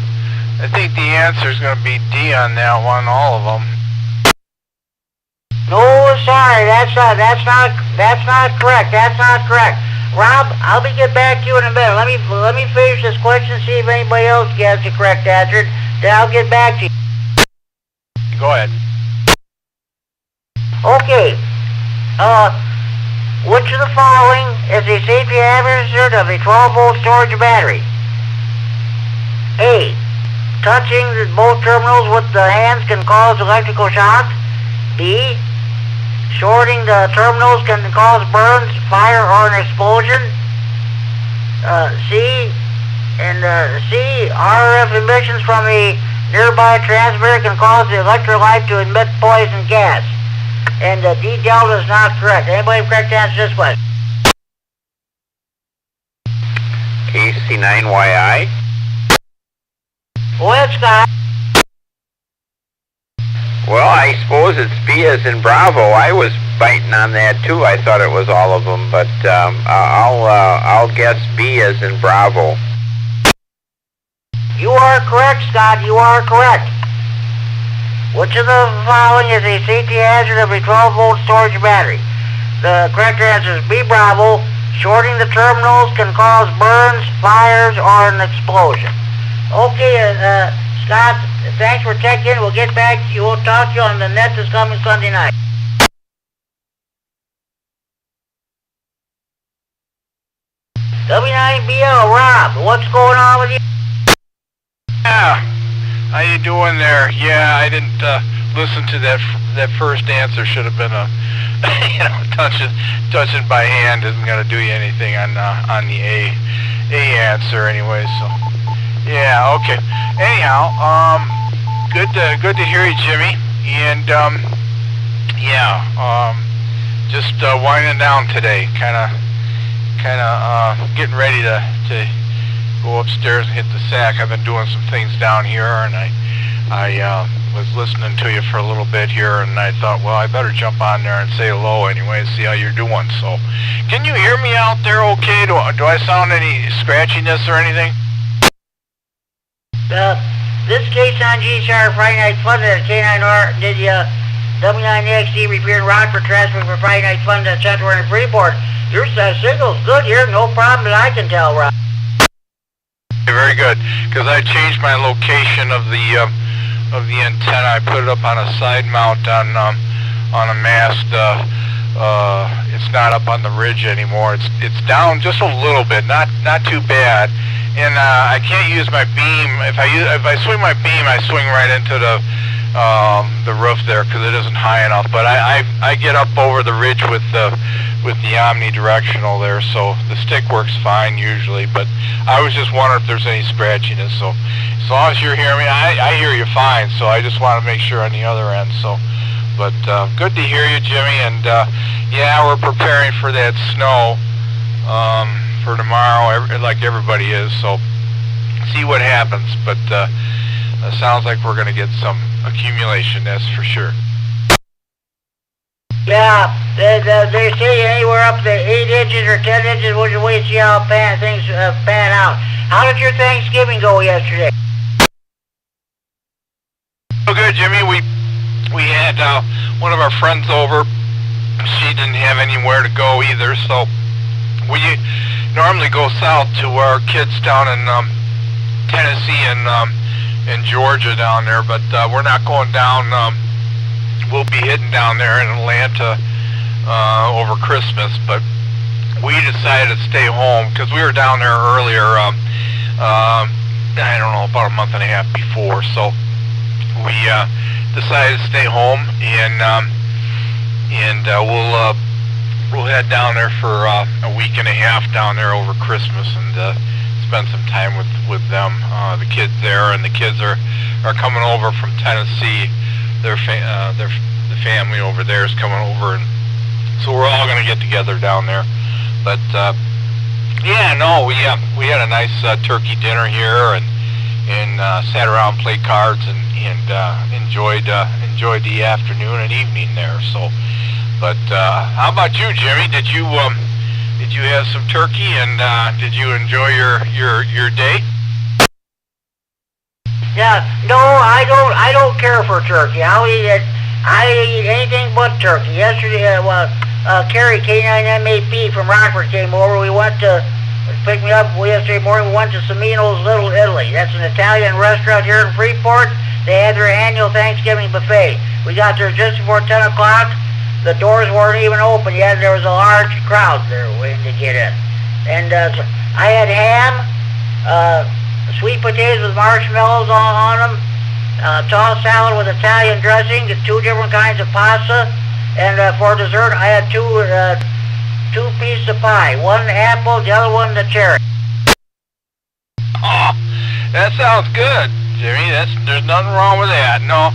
I think the answer is going to be D on that one, all of them. No, sorry, that's not correct. That's not correct. Rob, I'll get back to you in a minute. Let me finish this question, see if anybody else gets the correct answer. Then I'll get back to you. Go ahead. Okay. Which of the following is a safety hazard of a 12-volt storage battery? A. Touching both terminals with the hands can cause electrical shock. B. Shorting the terminals can cause burns, fire, or an explosion. C. RF emissions from a nearby transmitter can cause the electrolyte to emit poison gas. And D. Delta is not correct. Anybody have correct answer to this question? KC9YI. Go ahead, Scott. Well, I suppose it's B as in Bravo. I was biting on that too. I thought it was all of them, but I'll guess B as in Bravo. You are correct, Scott. You are correct. Which of the following is a safety hazard of a 12-volt storage battery? The correct answer is B, Bravo. Shorting the terminals can cause burns, fires, or an explosion. Okay, Scott, thanks for checking in. We'll get back to you. We'll talk to you on the net this coming Sunday night. W9BL, Rob, what's going on with you? Yeah, how you doing there? Yeah, I didn't listen to that first answer. Should have been a, touching by hand isn't going to do you anything on the A answer anyway. So. Yeah, okay. Anyhow, good to hear you, Jimmy. And just winding down today, kind of getting ready to go upstairs and hit the sack. I've been doing some things down here, and I was listening to you for a little bit here, and I thought, well, I better jump on there and say hello anyway, see how you're doing. So, can you hear me out there? Okay? Do I sound any scratchiness or anything? This case on GCR Friday Night Fun at K9R did W9XD repair and rock for transfer for Friday Night Fun to Central and Freeport. Your signal's good here, no problem that I can tell, Rob. Very good, because I changed my location of the antenna. I put it up on a side mount on a mast. It's not up on the ridge anymore. It's down just a little bit, not too bad. And I can't use my beam. If I swing my beam, I swing right into the roof there because it isn't high enough. But I get up over the ridge with the omnidirectional there, so the stick works fine usually. But I was just wondering if there's any scratchiness. So as long as you're hearing me, I hear you fine. So I just want to make sure on the other end. So, but good to hear you, Jimmy. And yeah, we're preparing for that snow. For tomorrow, like everybody is, so see what happens, but it sounds like we're going to get some accumulation, that's for sure. Yeah, They say anywhere up to 8 inches or 10 inches. We'll just wait and see how things pan out. How did your Thanksgiving go yesterday? Oh, good, Jimmy. We had one of our friends over. She didn't have anywhere to go either, so we normally go south to our kids down in Tennessee and Georgia down there, but we're not going down. We'll be hitting down there in Atlanta over Christmas, but we decided to stay home because we were down there earlier, I don't know, about a month and a half before, so we decided to stay home, and we'll head down there for a week and a half down there over Christmas and spend some time with them, the kids there, and the kids are coming over from Tennessee. The family over there is coming over, and so we're all going to get together down there. But yeah, no, we had a nice turkey dinner here, and sat around, played cards, and enjoyed the afternoon and evening there. So, but how about you, Jimmy? Did you have some turkey, and did you enjoy your day? Yeah, no, I don't care for turkey. I eat anything but turkey. Yesterday, Kerry K9MAP from Rockford came over. We went to pick me up yesterday morning. We went to Semino's Little Italy. That's an Italian restaurant here in Freeport. They had their annual Thanksgiving buffet. We got there just before 10 o'clock. The doors weren't even open yet. There was a large crowd there waiting to get in. And I had ham, sweet potatoes with marshmallows on them, tossed salad with Italian dressing, 2 different kinds of pasta, and for dessert I had two pieces of pie, one apple, the other one the cherry. Oh, that sounds good, Jimmy. There's nothing wrong with that. No,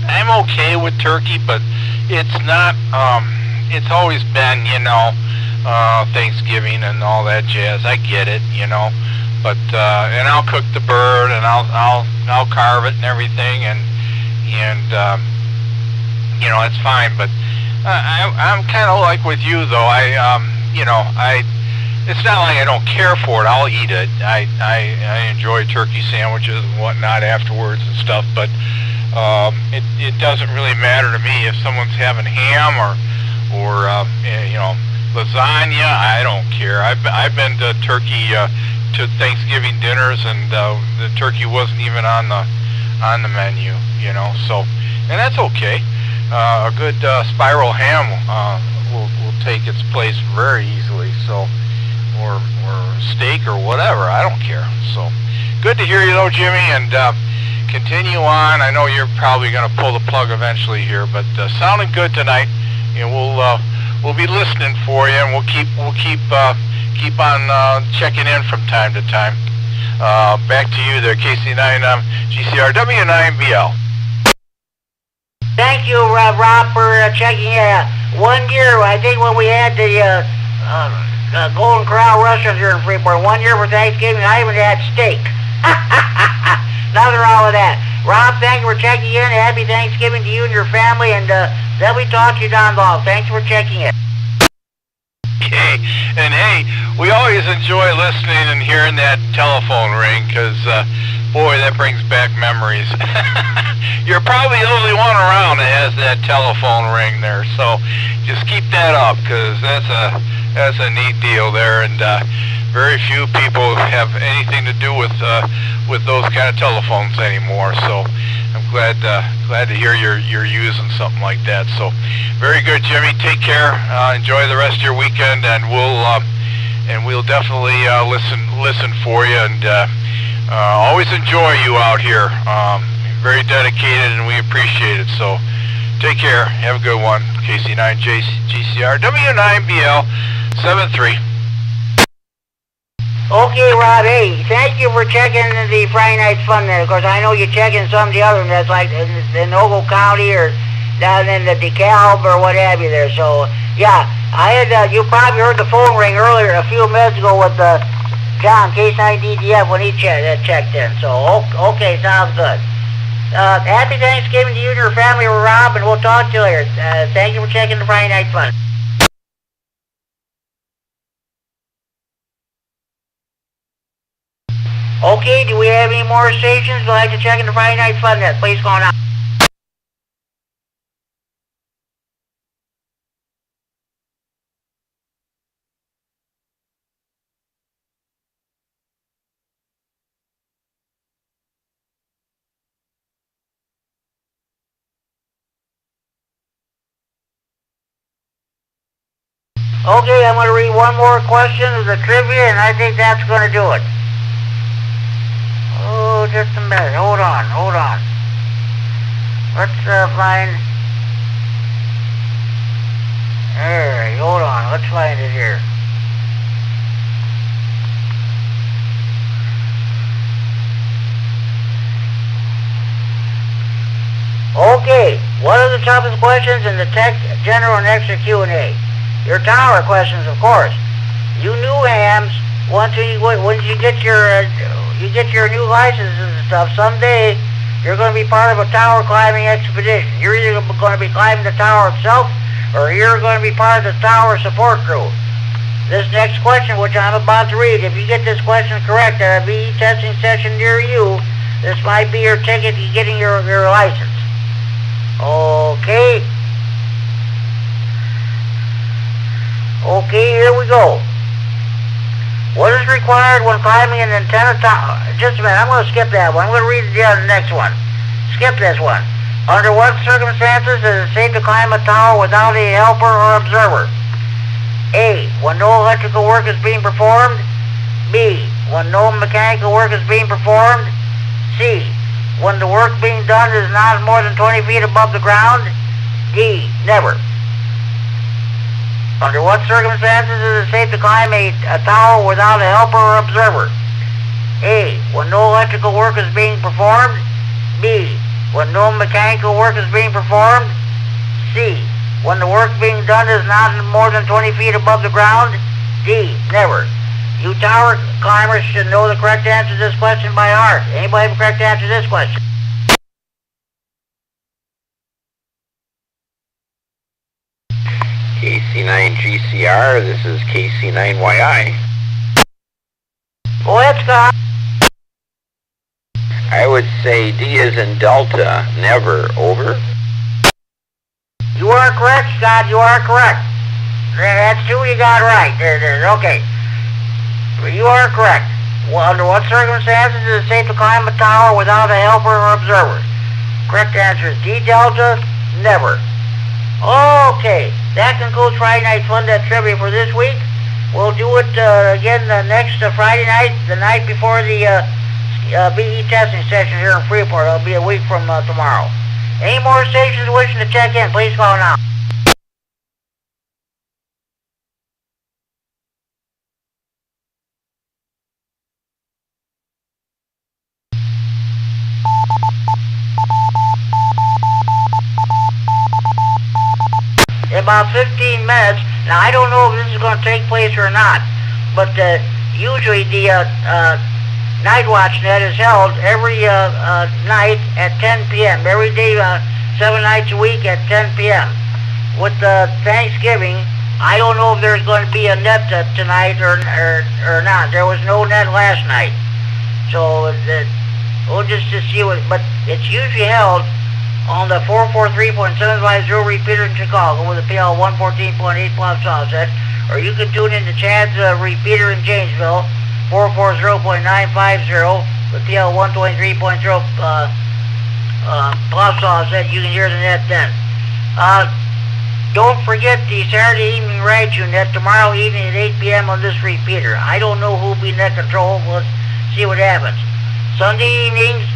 I'm okay with turkey, but it's not. It's always been, Thanksgiving and all that jazz. I get it, but and I'll cook the bird, and I'll carve it and everything, and it's fine. But I'm kind of like with you, though. It's not like I don't care for it. I'll eat it. I enjoy turkey sandwiches and whatnot afterwards and stuff, but it doesn't really matter to me if someone's having ham or lasagna. I don't care. I've been to to Thanksgiving dinners, and the turkey wasn't even on the menu. So, and that's okay. A good spiral ham will take its place very easily. So, or steak or whatever. I don't care. So, good to hear you though, Jimmy, and continue on. I know you're probably going to pull the plug eventually here, but sounding good tonight, and we'll be listening for you, and we'll keep on checking in from time to time. Back to you there, KC9 GCR W9BL. Thank you, Rob, for checking in. 1 year, I think, when we had the Golden Corral restaurant here in Freeport, 1 year for Thanksgiving, I even had steak. Nothing wrong with that. Rob, thank you for checking in. Happy Thanksgiving to you and your family, and then we talk to you down the hall. Thanks for checking in. Okay, and hey, we always enjoy listening and hearing that telephone ring, because boy, that brings back memories. You're probably the only one around that has that telephone ring there, so just keep that up, because that's a neat deal there, and very few people have anything to do with those kind of telephones anymore. So I'm glad to hear you're using something like that. So very good, Jimmy. Take care. Enjoy the rest of your weekend, and we'll definitely listen for you, and always enjoy you out here. Very dedicated, and we appreciate it. So take care. Have a good one. KC9 GCR W9BL 73. Okay, Rob, hey, thank you for checking the Friday Night Fun there. Of course, I know you're checking some of the other ones, like in Ogle County or down in the DeKalb or what have you there. So, yeah, I had, you probably heard the phone ring earlier, a few minutes ago with John, K9DDF, when he checked in. So, okay, sounds good. Happy Thanksgiving to you and your family, Rob, and we'll talk to you later. Thank you for checking the Friday Night Fun. Okay, do we have any more stations who'd like to check in the Friday Night Fun net? Please go on. Okay, I'm going to read one more question of the trivia, and I think that's going to do it. Oh, just a minute. Hold on. Let's find... There, hold on. Let's find it here. Okay, what are the toughest questions in the tech, general, and extra Q&A? Your tower questions, of course. You new hams, once you get your new licenses and stuff, someday you're going to be part of a tower climbing expedition. You're either going to be climbing the tower itself, or you're going to be part of the tower support crew. This next question, which I'm about to read, if you get this question correct at a VE testing session near you, this might be your ticket to getting your license. Okay. Okay, here we go. What is required when climbing an antenna tower? Just a minute, I'm going to skip that one. I'm going to read the next one. Skip this one. Under what circumstances is it safe to climb a tower without a helper or observer? A, when no electrical work is being performed. B, when no mechanical work is being performed. C, when the work being done is not more than 20 feet above the ground. D, never. Under what circumstances is it safe to climb a tower without a helper or observer? A, when no electrical work is being performed. B, when no mechanical work is being performed. C, when the work being done is not more than 20 feet above the ground. D, never. You tower climbers should know the correct answer to this question by heart. Anybody have a correct answer to this question? KC9GCR, this is KC9YI. Let's go. I would say D is in Delta, never, over. You are correct, Scott, you are correct. That's two you got right. Okay. You are correct. Well, under what circumstances is it safe to climb a tower without a helper or observer? Correct answer is D, Delta, never. Okay, that concludes Friday Night Fun Net Trivia for this week. We'll do it again next Friday night, the night before the VE testing session here in Freeport. It'll be a week from tomorrow. Any more stations wishing to check in, please call now. In about 15 minutes, now I don't know if this is going to take place or not, but usually the night watch net is held every night at 10 p.m. Every day, 7 nights a week at 10 p.m. With Thanksgiving, I don't know if there's going to be a net tonight or not. There was no net last night, so we'll just to see what. But it's usually held on the 443.750 repeater in Chicago with a PL 114.8 plus offset, or you can tune into Chad's repeater in Janesville, 440.950 with PL 123.0 plus offset. You can hear the net then. Don't forget the Saturday evening ride net tomorrow evening at 8 p.m. on this repeater. I don't know who'll be net control. Let's see what happens. Sunday evenings,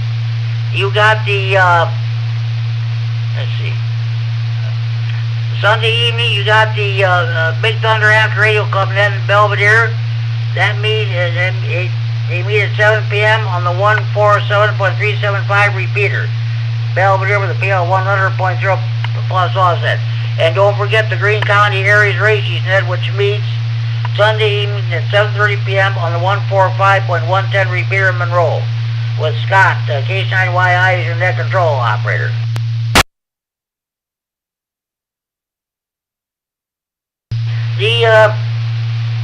you got the let's see. Sunday evening, you got the Big Thunder After Radio Club net in Belvedere. That means they meet at 7 p.m. on the 147.375 repeater. Belvedere with a PL 100.0 plus offset. And don't forget the Greene County Aries Races net, which meets Sunday evening at 7:30 p.m. on the 145.110 repeater in Monroe. with Scott. K9YI is your net control operator. The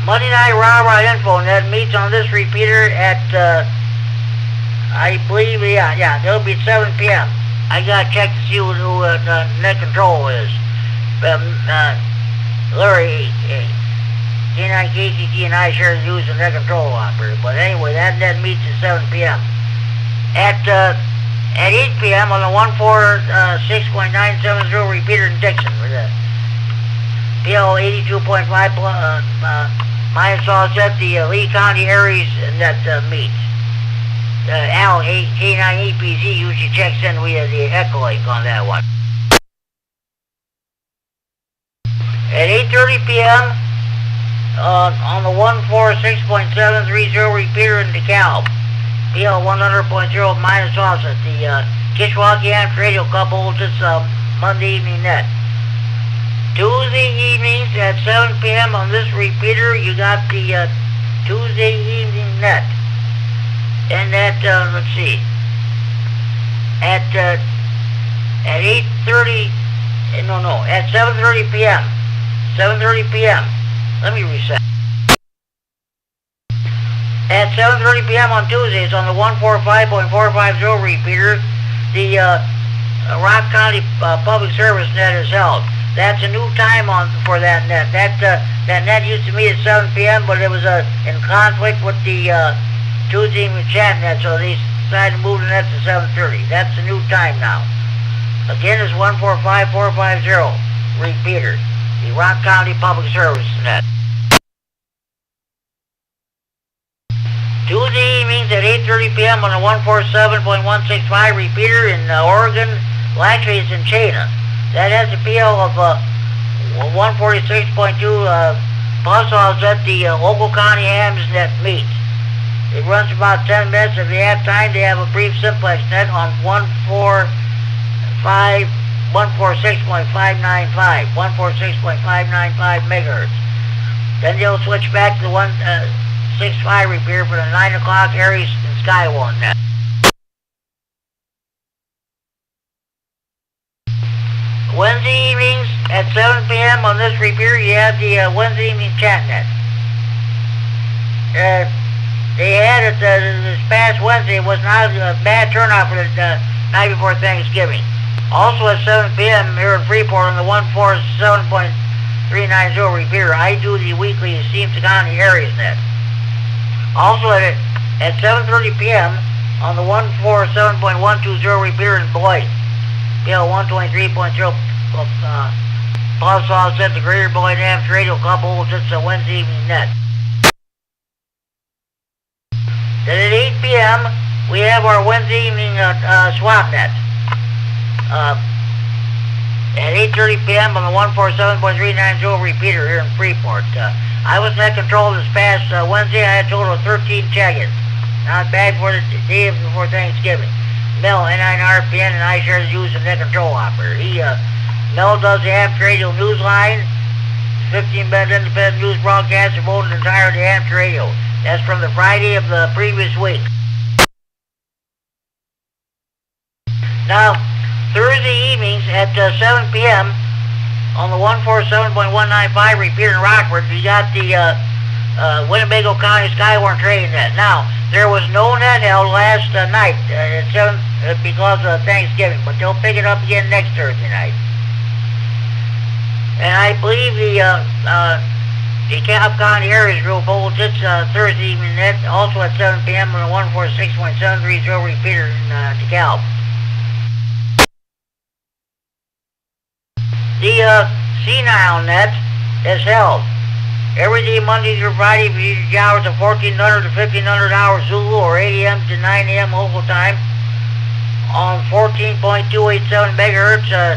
Monday Night Rah-Rah Info Net meets on this repeater at, I believe, it'll be at 7 p.m. I gotta check to see who net control is. Larry, K9KCT and I share the news and net control operator. But anyway, that net meets at 7 p.m. At 8 p.m. on the 146.970 repeater in Dixon with a PL 82.5 minus offset, the Lee County areas that meets. Al K9EPZ usually checks in via the Echo Lake on that one. At 8:30 p.m. On the 146.730 repeater in DeKalb, PL 100.0 minus offset, the Kishwaukee Amp Radio Club holds its Monday evening net. Tuesday evenings at 7 p.m. on this repeater, you got the Tuesday evening net. And at, let's see, at 8:30, at 7:30 p.m. 7:30 p.m. Let me reset. At 7:30 p.m. on Tuesdays on the 145.450 repeater, the Rock County Public Service net is held. That's a new time for that net. That net used to meet at 7 p.m., but it was in conflict with the Tuesday evening chat net, so they decided to move the net to 7:30. That's the new time now. Again, it's 145.450 repeater, the Rock County Public Service net. Tuesday evenings at 8:30 p.m. on the 147.165 repeater in Oregon. Well, actually, it's in Chena. That has a PL of 146.2 plus offset, the local county hams net meets. It runs about 10 minutes. If they have time, they have a brief simplex net on 146.595 megahertz. Then they'll switch back to the 165 repeater for the 9 o'clock Aries and Skywalk net. Wednesday evenings at 7 p.m. on this repeater, you have the Wednesday evening chat net. They had it this past Wednesday. It was not a bad turnout for the night before Thanksgiving. Also at 7 p.m. here in Freeport on the 147.390 repeater, I do the weekly Steamson County Areas net. Also at 7:30 p.m. on the 147.120 repeater in Beloit, PL 123.0 plus offset, the Greater Beloit Amps Radio Club holds its Wednesday evening net. Then at 8 p.m. we have our Wednesday evening swap net. At 8:30 p.m. on the 147.390 repeater here in Freeport. I was net control this past Wednesday. I had a total of 13 check-ins. Not bad for the day before Thanksgiving. Mel, N9RPN, and I share the use of net control operator. Mel does the Amp Radio news line. 15-minute independent news broadcast devoted entirely to Amp Radio. That's from the Friday of the previous week. Now, Thursday evenings at 7 p.m. on the 147.195 repeater in Rockford, we got the Winnebago County Skywarn trading net. Now, there was no net held last night at 7 because of Thanksgiving, but they'll pick it up again next Thursday night. And I believe the DeKalb County Areas Group holds its Thursday evening net also at 7 p.m. on the 146.730 repeater in DeKalb. The Senile net is held every day, Monday through Friday, for each hours of 1400 to 1500 hours Zulu, or 8 a.m. to 9 a.m. local time, on 14.287 megahertz,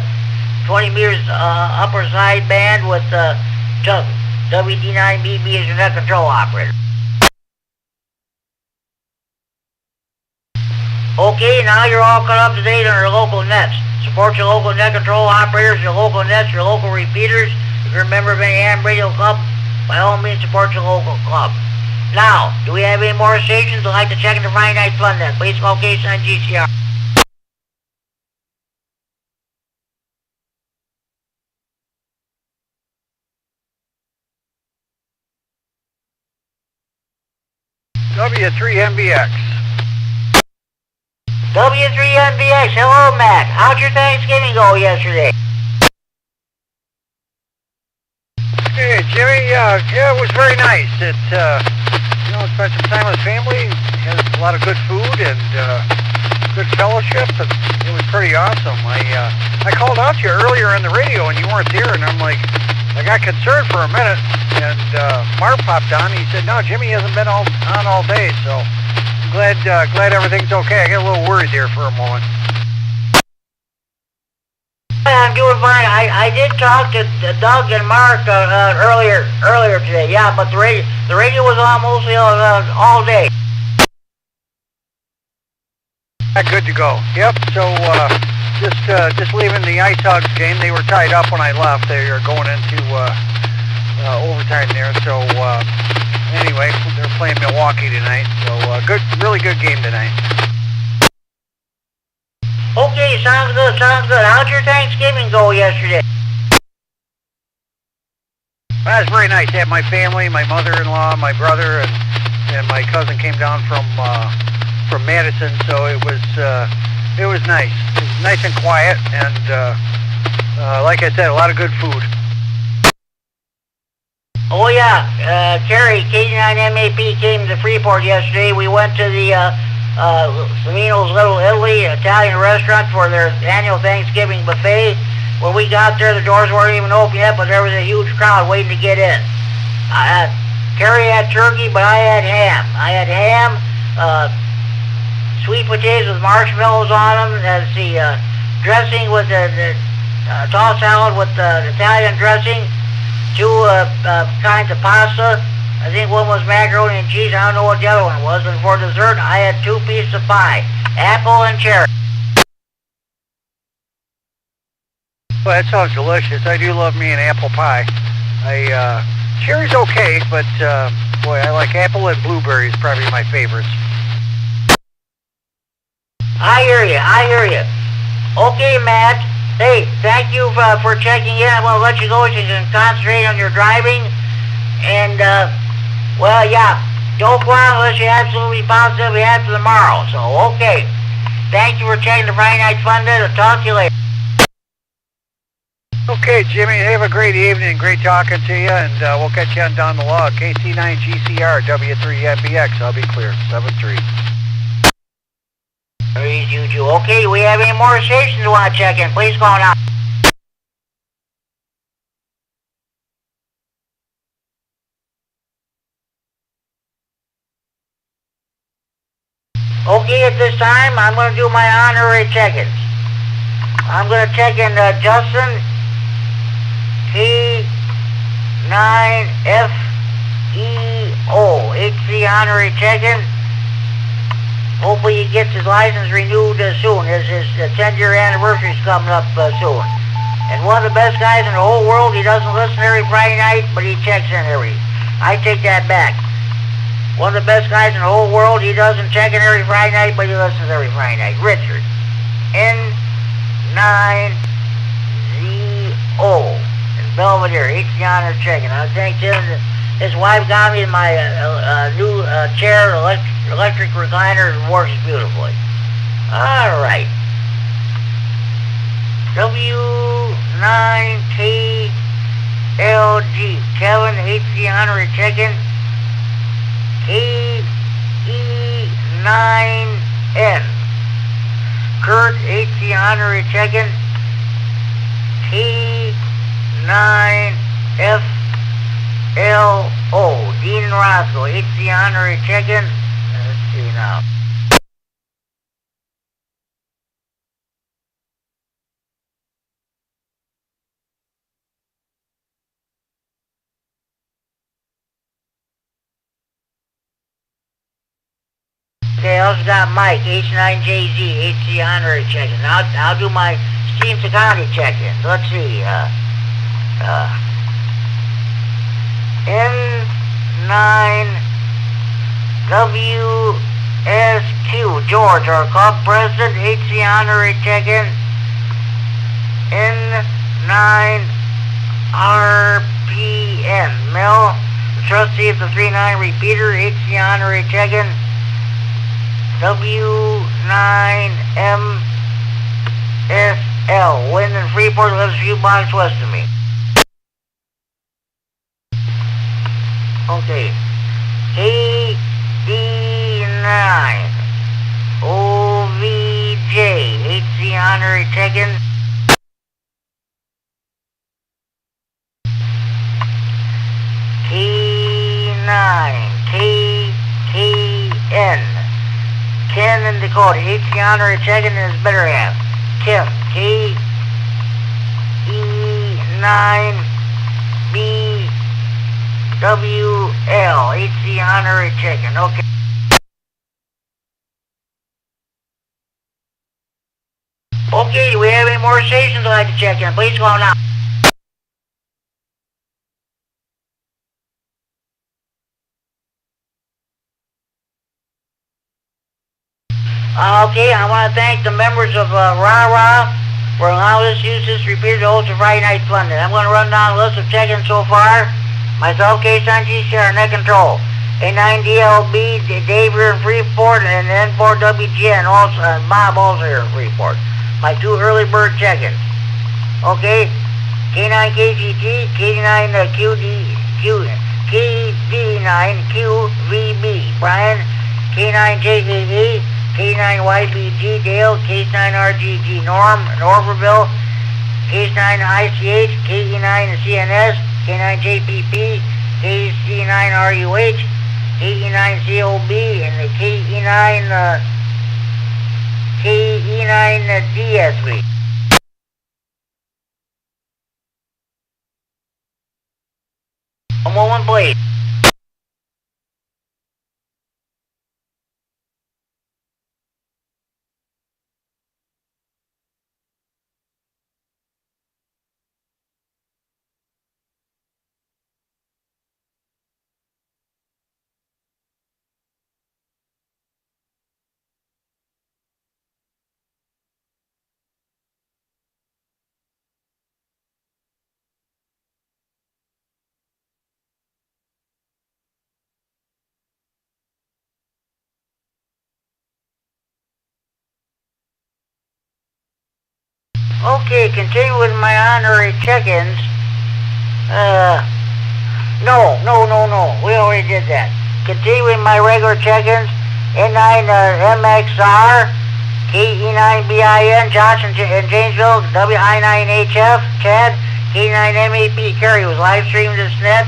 20 meters upper side band with WD9BB as your net control operator. Okay, now you're all caught up to date on your local nets. Support your local net control operators, your local nets, your local repeaters. If you're a member of any ham radio club, by all means support your local club. Now, do we have any more stations who'd like to check in the Friday Night Fun then? Please location on GCR. W3MBX. W3NBX, hello Matt. How'd your Thanksgiving go yesterday? Hey, Jimmy, yeah, it was very nice. It, spent some time with family, had a lot of good food and good fellowship, and it was pretty awesome. I called out to you earlier on the radio and you weren't there, and I'm like, I got concerned for a minute, and Mark popped on, and he said, no, Jimmy hasn't been on all day, so I'm glad everything's okay. I got a little worried there for a moment. I'm doing fine. I did talk to Doug and Mark earlier today. Yeah, but the radio was on mostly all day. Good to go. Yep. So just leaving the Ice Hogs game. They were tied up when I left. They are going into overtime there. So anyway, they're playing Milwaukee tonight. So really good game tonight. Okay, sounds good. How'd your Thanksgiving go yesterday? Well, it was very nice. I had my family, my mother-in-law, my brother, and my cousin came down from Madison. So it was nice. It was nice and quiet, and like I said, a lot of good food. Oh yeah, Kerry, K9MAP came to Freeport yesterday. We went to the Samino's Little Italy Italian restaurant for their annual Thanksgiving buffet. When we got there, the doors weren't even open yet, but there was a huge crowd waiting to get in. Kerry had turkey, but I had ham. Sweet potatoes with marshmallows on them. That's the dressing with the tossed salad with the Italian dressing. Two kinds of pasta. I think one was macaroni and cheese. I don't know what the other one was. And for dessert, I had 2 pieces of pie, apple and cherry. Well, that sounds delicious. I do love me an apple pie. Cherry's okay, but boy, I like apple and blueberries. Probably my favorites. I hear you. Okay, Matt. Hey, thank you for checking in. I'm going to let you go so you can concentrate on your driving. And, well, yeah, don't go out unless you're absolutely positive we have to tomorrow. So, okay. Thank you for checking the Friday Night Fun Day. I'll talk to you later. Okay, Jimmy, have a great evening. Great talking to you, and we'll catch you on down the log. KC9GCR, W3MBX. I'll be clear. 7-3. Okay, we have any more stations you want to check in? Please call now. Okay, at this time, I'm going to do my honorary check-ins. I'm going to check in Justin, K9FEO. It's the honorary check-in. Hopefully he gets his license renewed soon. His 10-year anniversary is coming up soon. And one of the best guys in the whole world. He doesn't listen every Friday night, but he checks in every. I take that back. One of the best guys in the whole world. He doesn't check in every Friday night, but he listens every Friday night. Richard. N9ZO. In Belvedere. It's the honor checking. I thank him. His wife got me my new chair, electric recliner, and works beautifully. All right. W9KLG. Kevin, HC honorary check-in. KE9N. Kurt, HC honorary check-in. K9FLO. Dean and Roscoe, HC honorary check-in. Let's see now. Okay, I also got Mike, H9JZ, HC honorary check-in. I'll do my Stevenson County check-in. Let's see, N9 WSQ, George, our club president, HC honorary check-in, N9 RPN, Mel, the trustee of the 39 repeater, HC honorary check-in, W9MSL, Wind in Freeport, lives a few blocks west of me. Okay. KD9 OVJ, HC honorary check-in. K9 KKN, Ken in Dakota, HC honorary check-in is better half. Kim, KE9BWL, HC honorary check-in. Okay. Okay, do we have any more stations I'd like to check in? Please call now. Okay, I want to thank the members of RAH for allowing us to use this repeater to hold the Friday Night Fun Day. I'm going to run down the list of check-ins so far. Myself, K9 GCR, net control. A9DLB, Dave here in Freeport, and N4WGN, also, Bob also here in Freeport. My two early bird check-ins. Okay, K9KGT, KD9QVB, Brian, K9JAA, K9YBG, Dale, K9RGG, Norm, Norverville, K9ICH, KE9CNS, K9JPP, KC9RUH, KE9COB, and the KE9DSV. A moment, please. Okay, continue with my honorary check-ins. No. We already did that. Continue with my regular check-ins. N9MXR, KE9BIN, Josh in Janesville, WI9HF, Chad, K9MAP, Kerry was live streaming this net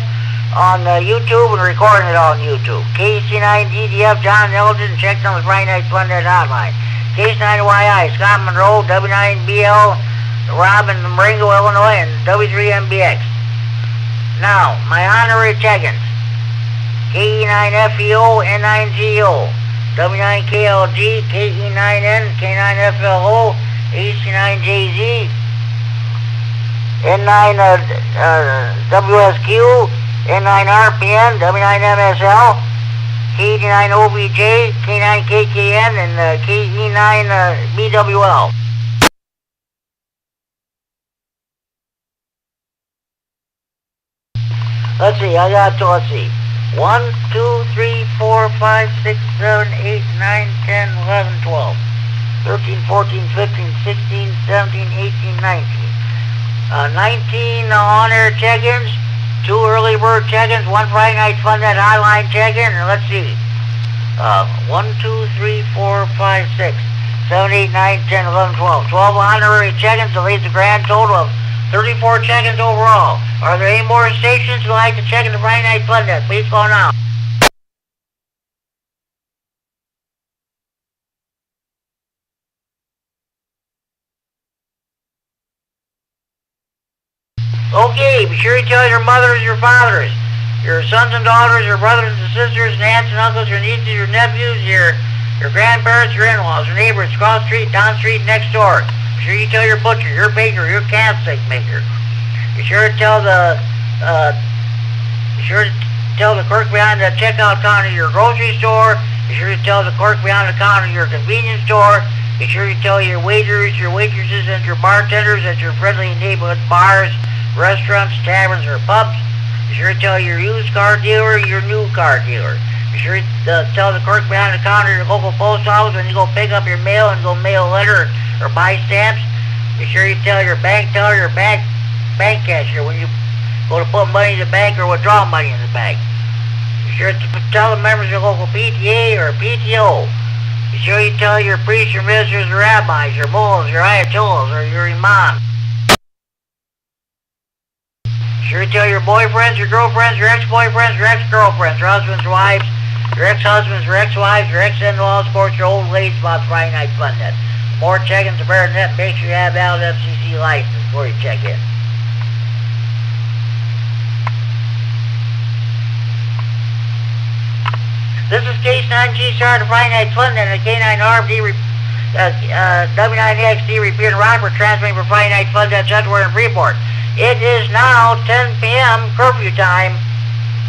on YouTube and recording it on YouTube. KC9DDF, John Elgin, checked on the Friday Night Fun Net hotline. K9YI, Scott Monroe, W9BL, Robin Marengo, Illinois, and W3MBX. Now, my honorary check-ins. KE9FEO, N9GO, W9KLG, KE9N, K9FLO, AC9JZ, N9WSQ, N9RPN, W9MSL, K9OVJ, K9KKN, and KE9BWL. Let's see, 1, 2, 3, 4, 5, 6, 7, 8, 9, 10, 11, 12, 13, 14, 15, 16, 17, 18, 19. 19 on-air check-ins, 2 early bird check-ins, 1 Friday Night Fun Net hotline check-in, and let's see. 1, 2, 3, 4, 5, 6, 7, 8, 9, 10, 11, 12. 12 honorary check-ins that leaves a grand total of 34 check-ins overall. Are there any more stations who'd like to check in the Friday Night Fun Net? Please call now. Okay, be sure you tell your mothers, your fathers, your sons and daughters, your brothers and sisters, and aunts and uncles, your nieces, your nephews, your grandparents, your in-laws, your neighbors, across the street, down the street, next door. Be sure you tell your butcher, your baker, your calf steak maker. Be sure to tell tell the clerk behind the checkout counter of your grocery store. Be sure you tell the clerk behind the counter of your convenience store. Be sure you tell your waiters, your waitresses, and your bartenders at your friendly neighborhood bars, restaurants, taverns, or pubs. Be sure to tell your used car dealer, your new car dealer. Be sure to tell the clerk behind the counter of your local post office when you go pick up your mail and go mail a letter or buy stamps. Be sure you tell your bank teller, your bank cashier when you go to put money in the bank or withdraw money in the bank. Be sure to tell the members of your local PTA or PTO. Be sure you tell your priests, your ministers, your rabbis, your mullahs, your ayatollahs, or your imams. Be sure you tell your boyfriends, your girlfriends, your ex-boyfriends, your ex-girlfriends, your husbands, wives, your ex-husbands, your ex-wives, your ex-in-laws, of course, your old ladies about Friday Night Fun Net. More check-ins to better net, make sure you have valid FCC license before you check in. This is Case 9 GCR, the Friday Night Fun Net, and the K9 RFD, W9XD repeating Rockford, transmitting for Friday Night Fun Net, Central and Freeport. It is now 10 p.m. curfew time.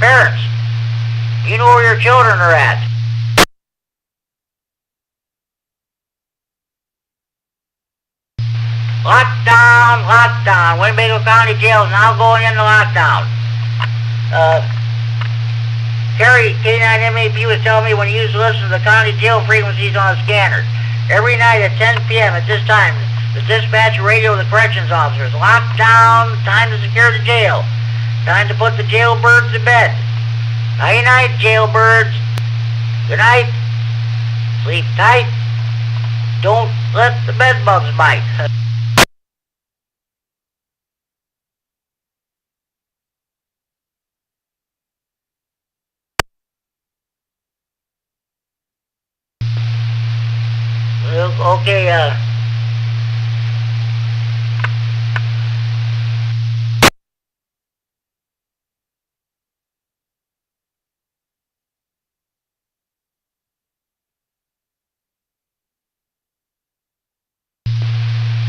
Parents, you know where your children are at. Lockdown, lockdown. Winnebago County Jail is now going into lockdown. Kerry, K9 MAP was telling me when he used to listen to the county jail frequencies on the scanner. Every night at 10 p.m. at this time, the dispatch radio of the corrections officers. Lockdown, time to secure the jail. Time to put the jailbirds to bed. Night-night, jailbirds. Good night. Sleep tight. Don't let the bed bugs bite. Okay,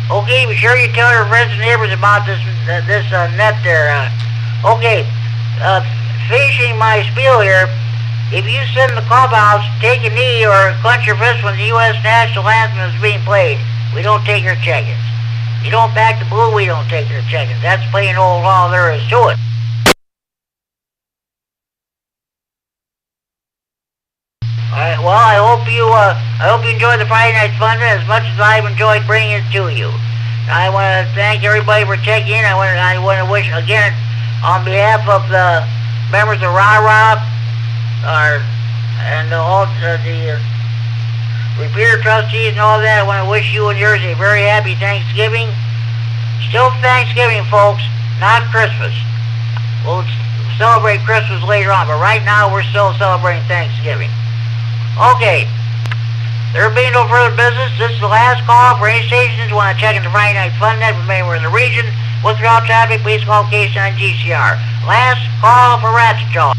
okay, be sure you tell your friends and neighbors about this net there. Okay, finishing my spiel here. If you sit in the clubhouse, take a knee or clench your fist when the U.S. national anthem is being played, we don't take your check-ins. You don't back the blue, we don't take your check-ins. That's plain old law there is to it. Alright, well, I hope you enjoyed the Friday Night Fun as much as I've enjoyed bringing it to you. I want to thank everybody for checking in. I want to wish, again, on behalf of the members of RAH, and all the repeater trustees and all that, I want to wish you and yours a very happy Thanksgiving. Still Thanksgiving, folks, not Christmas. We'll celebrate Christmas later on, but right now we're still celebrating Thanksgiving. Okay, there being no further business, this is the last call for any stations who want to check into Friday Night Fun Net from anywhere in the region. With route traffic, please call K9 GCR. Last call for Ratchet Jaw.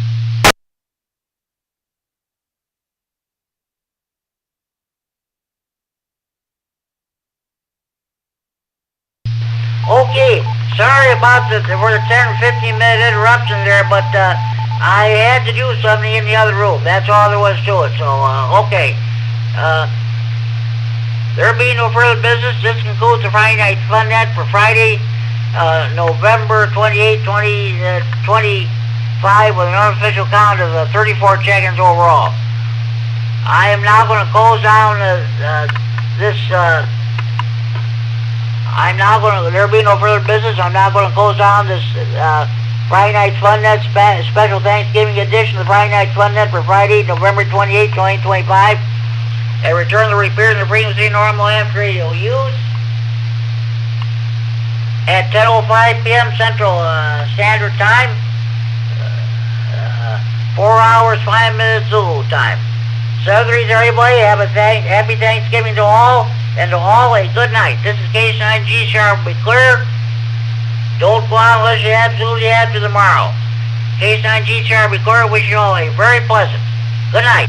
Okay, sorry about the 10 or 15 minute interruption there, but I had to do something in the other room. That's all there was to it. So, okay. There being no further business, this concludes the Friday Night Fun Net for Friday, November 28, 2025, with an unofficial count of 34 check-ins overall. I am now going to close down there being no further business, I'm now going to close down this Friday Night Fun Net special Thanksgiving edition of the Friday Night Fun Net for Friday, November 28, 2025, and return the repeater and the frequency normal AM radio use at 10:05 p.m. Central Standard Time, 4 hours, 5 minutes Zulu time. So everybody, have a happy Thanksgiving to all, and to all a good night. This is K9 GCR, be clear. Don't go out unless you absolutely have to tomorrow. K9 GCR, be clear. Wish you all a very pleasant good night.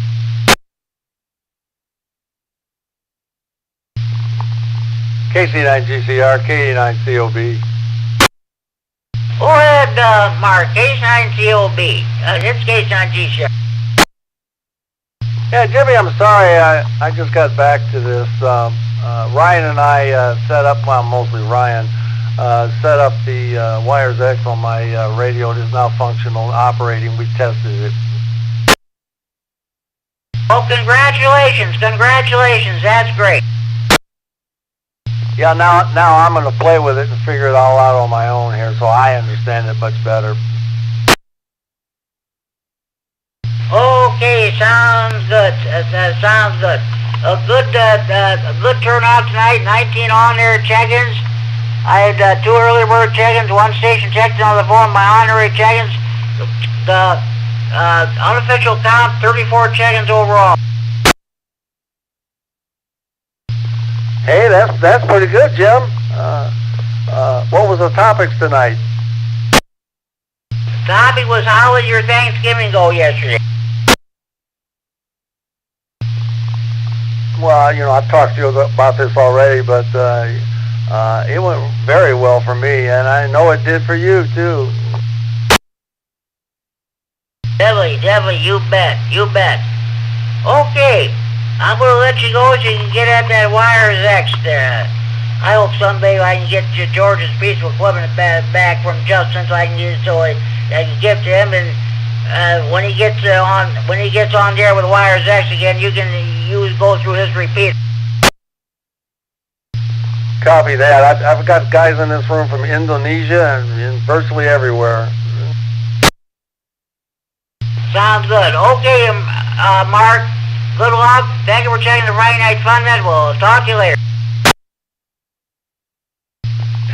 KC9 GCR, K9 COB. Go ahead, Mark. Case 9 COB. It's case 9 GCR. Yeah, Jimmy, I'm sorry. I just got back to this. Ryan and I set up, well, mostly Ryan, set up the Wires X on my radio. It is now functional, operating. We tested it. Oh, congratulations. Congratulations. That's great. Yeah, now I'm going to play with it and figure it all out on my own here, so I understand it much better. Okay, sounds good. Sounds good. A good turnout tonight. 19 on-air check-ins. I had 2 early bird check-ins, 1 station check-in on the phone. My honorary check-ins. The unofficial count, 34 check-ins overall. Hey, that's pretty good, Jim. What was the topics tonight? The topic was, how did your Thanksgiving go yesterday? Well, you know, I've talked to you about this already, but it went very well for me, and I know it did for you, too. Definitely, you bet. Okay, I'm going to let you go so you can get at that Wires X there. I hope someday I can get George's piece of equipment back from Justin so I can use it so I can give to him, and when he gets on there with Wires X again, you can go through his repeat. Copy that. I've got guys in this room from Indonesia and virtually everywhere. Sounds good. Okay, Mark, good luck. Thank you for checking the Friday Night Fun Net. We'll talk to you later.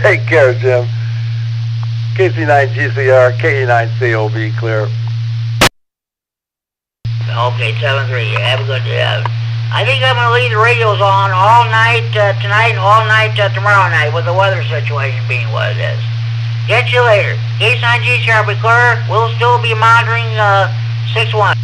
Take care, Jim. KC9GCR, KE9COB, clear. Okay, 7-3. Have a good day. I think I'm going to leave the radios on all night tonight and all night tomorrow night with the weather situation being what it is. Catch you later. Case 9 GCR be clear. We'll still be monitoring 6-1.